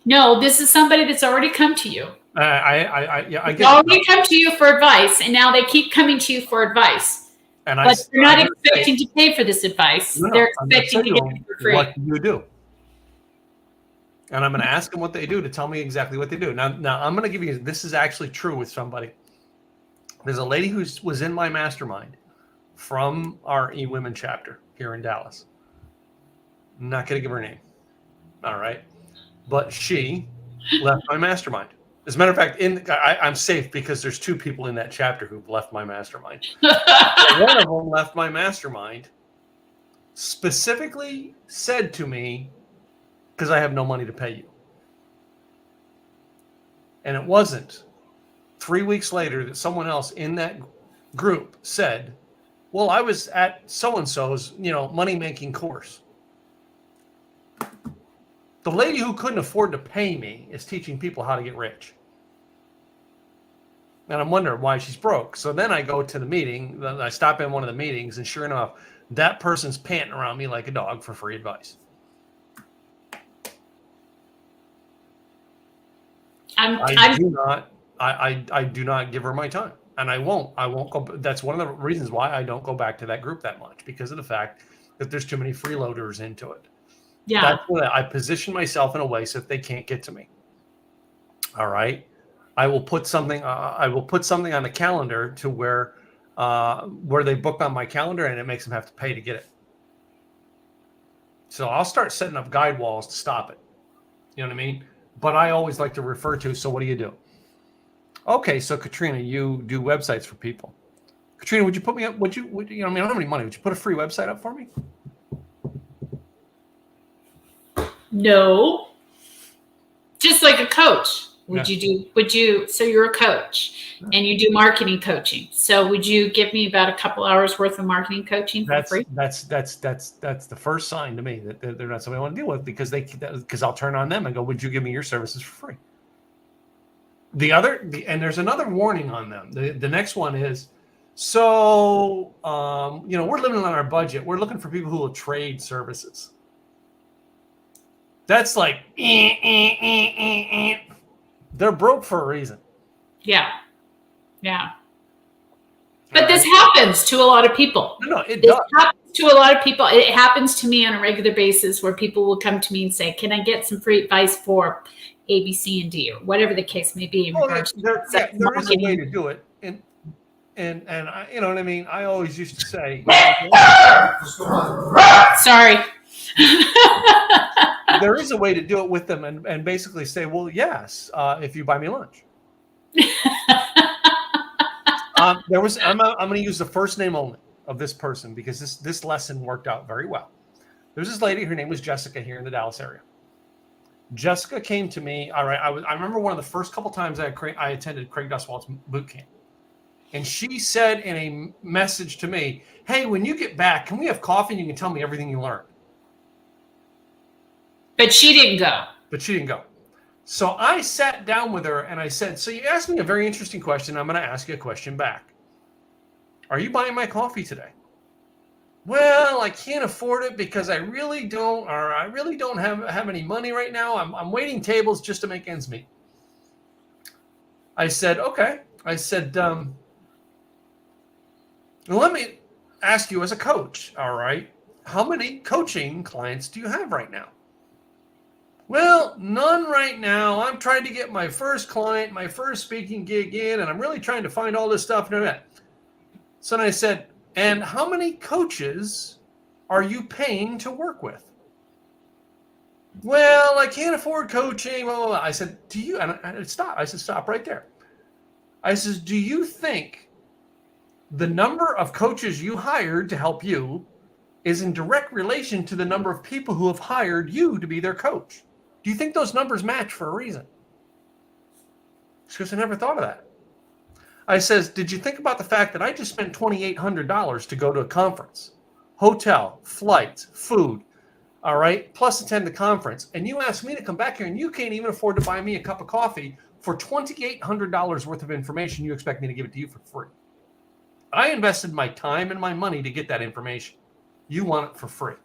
No, this is somebody that's already come to you. I They get already come to you for advice, and now they keep coming to you for advice. and But they're not I'm gonna expecting to pay for this advice. no, They're I'm going to say expecting to to get them, it for free. what do you do? And I'm going to ask them what they do to tell me exactly what they do. Now I'm going to give you, this is actually true with somebody. There's a lady who was in my mastermind from our eWomen chapter here in Dallas. I'm not going to give her name. All right. But she left my mastermind. As a matter of fact, I'm safe because there's 2 people in that chapter who've left my mastermind. One of them left my mastermind, specifically said to me, because I have no money to pay you. And it wasn't 3 weeks later that someone else in that group said, well, I was at so-and-so's, money-making course. The lady who couldn't afford to pay me is teaching people how to get rich. And I'm wondering why she's broke. So then I go to the meeting, I stop in one of the meetings, and sure enough, that person's panting around me like a dog for free advice. I do not give her my time, and I won't go. That's one of the reasons why I don't go back to that group that much, because of the fact that there's too many freeloaders into it. Yeah. That's why I position myself in a way so that they can't get to me. All right. I will put something on the calendar to where they book on my calendar, and it makes them have to pay to get it. So I'll start setting up guide walls to stop it. You know what I mean? But I always like to refer to, so what do you do? Okay, so Katrina, you do websites for people. Katrina, would you put me up? I don't have any money. Would you put a free website up for me? No. Just like a coach. So you're a coach and you do marketing coaching. So would you give me about a couple hours worth of marketing coaching for free? That's the first sign to me that they're not somebody I want to deal with, because I'll turn on them and go, would you give me your services for free? And there's another warning on them. The next one is, so, we're living on our budget. We're looking for people who will trade services. That's like, they're broke for a reason. Yeah. Yeah. But this happens to a lot of people. No, it does. Happens to a lot of people. It happens to me on a regular basis where people will come to me and say, can I get some free advice for A, B, C, and D, or whatever the case may be. There is a way to do it. And I, you know what I mean? I always used to say, sorry. there is a way to do it with them and basically say, well, yes, if you buy me lunch. I'm going to use the first name only of this person, because this lesson worked out very well. There's this lady, her name was Jessica, here in the Dallas area. Jessica came to me. All right, I remember one of the first couple times I attended Craig Duswalt's boot camp, and she said in a message to me, "Hey, when you get back, can we have coffee and you can tell me everything you learned?" But she didn't go. So I sat down with her and I said, "So you asked me a very interesting question. I'm going to ask you a question back. Are you buying my coffee today?" "Well, I can't afford it because I really don't have any money right now. I'm waiting tables just to make ends meet." I said, "Okay." I said, well, let me ask you as a coach, all right, how many coaching clients do you have right now? "Well, none right now. I'm trying to get my first client, my first speaking gig in, and I'm really trying to find all this stuff and that." So then I said, "And how many coaches are you paying to work with?" "Well, I can't afford coaching, blah, blah, blah." I said, stop. I said, "Stop right there." I says, "Do you think the number of coaches you hired to help you is in direct relation to the number of people who have hired you to be their coach? Do you think those numbers match for a reason?" She goes, "I never thought of that." I says, "Did you think about the fact that I just spent $2,800 to go to a conference, hotel, flights, food, all right, plus attend the conference, and you asked me to come back here and you can't even afford to buy me a cup of coffee for $2,800 worth of information. You expect me to give it to you for free? I invested my time and my money to get that information. You want it for free."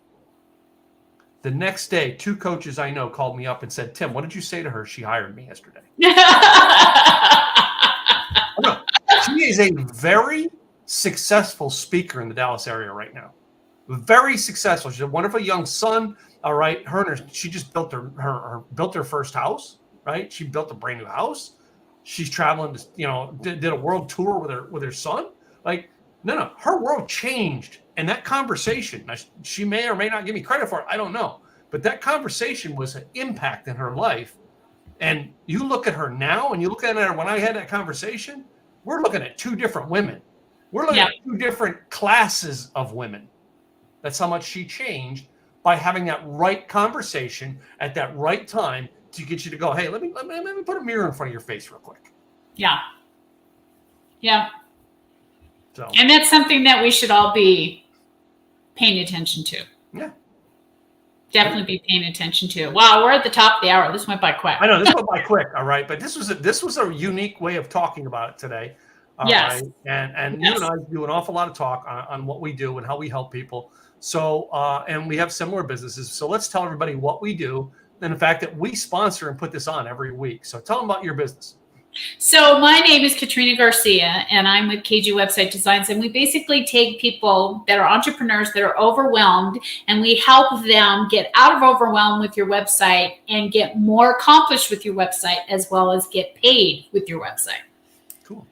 The next day, 2 coaches I know called me up and said, Tim, what did you say to her? She hired me yesterday. No, she is a very successful speaker in the Dallas area right now. Very successful. She's a wonderful young son. All right. She just built her first house, right? She built a brand new house. She's traveling to, did a world tour with her son. Like, no, her world changed. And that conversation, she may or may not give me credit for it. I don't know. But that conversation was an impact in her life. And you look at her now and you look at her when I had that conversation, we're looking at 2 different women. We're looking at 2 different classes of women. That's how much she changed by having that right conversation at that right time to get you to go, hey, let me put a mirror in front of your face real quick. Yeah. Yeah. So, and that's something that we should all be paying attention to. Yeah. Definitely be paying attention to. Wow, we're at the top of the hour. This went by quick. I know this went by quick, all right. But this was a unique way of talking about it today. Yes. Right? And Yes. you and I do an awful lot of talk on what we do and how we help people. So and we have similar businesses. So let's tell everybody what we do and the fact that we sponsor and put this on every week. So tell them about your business. So my name is Katrina Garcia, and I'm with KG Website Designs. And we basically take people that are entrepreneurs that are overwhelmed, and we help them get out of overwhelm with your website and get more accomplished with your website, as well as get paid with your website. Cool.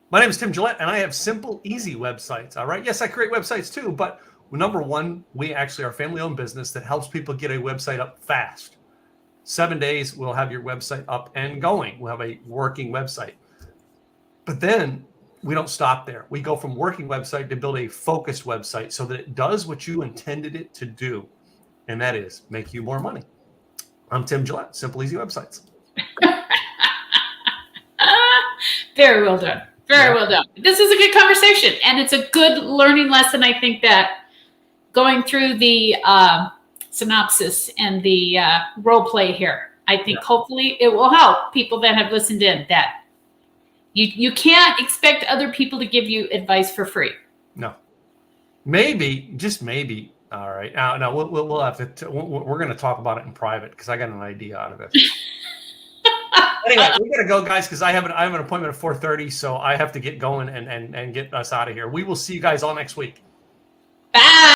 My name is Tim Gillette, and I have simple, easy websites. All right. Yes, I create websites too, but number one, we actually are a family-owned business that helps people get a website up fast. 7 days, we'll have your website up and going. We'll have a working website. But then we don't stop there. We go from working website to build a focused website so that it does what you intended it to do, and that is make you more money. I'm Tim Gillette, Simple Easy Websites. Very well done. Very well done. This is a good conversation, and it's a good learning lesson. I think that going through the synopsis and the role play here, I think hopefully it will help people that have listened in that you can't expect other people to give you advice for free. No, maybe, just maybe. All right. Now we'll have to. We're going to talk about it in private because I got an idea out of this. Anyway, we got to go, guys, because I have an appointment at 4:30, so I have to get going and get us out of here. We will see you guys all next week. Bye.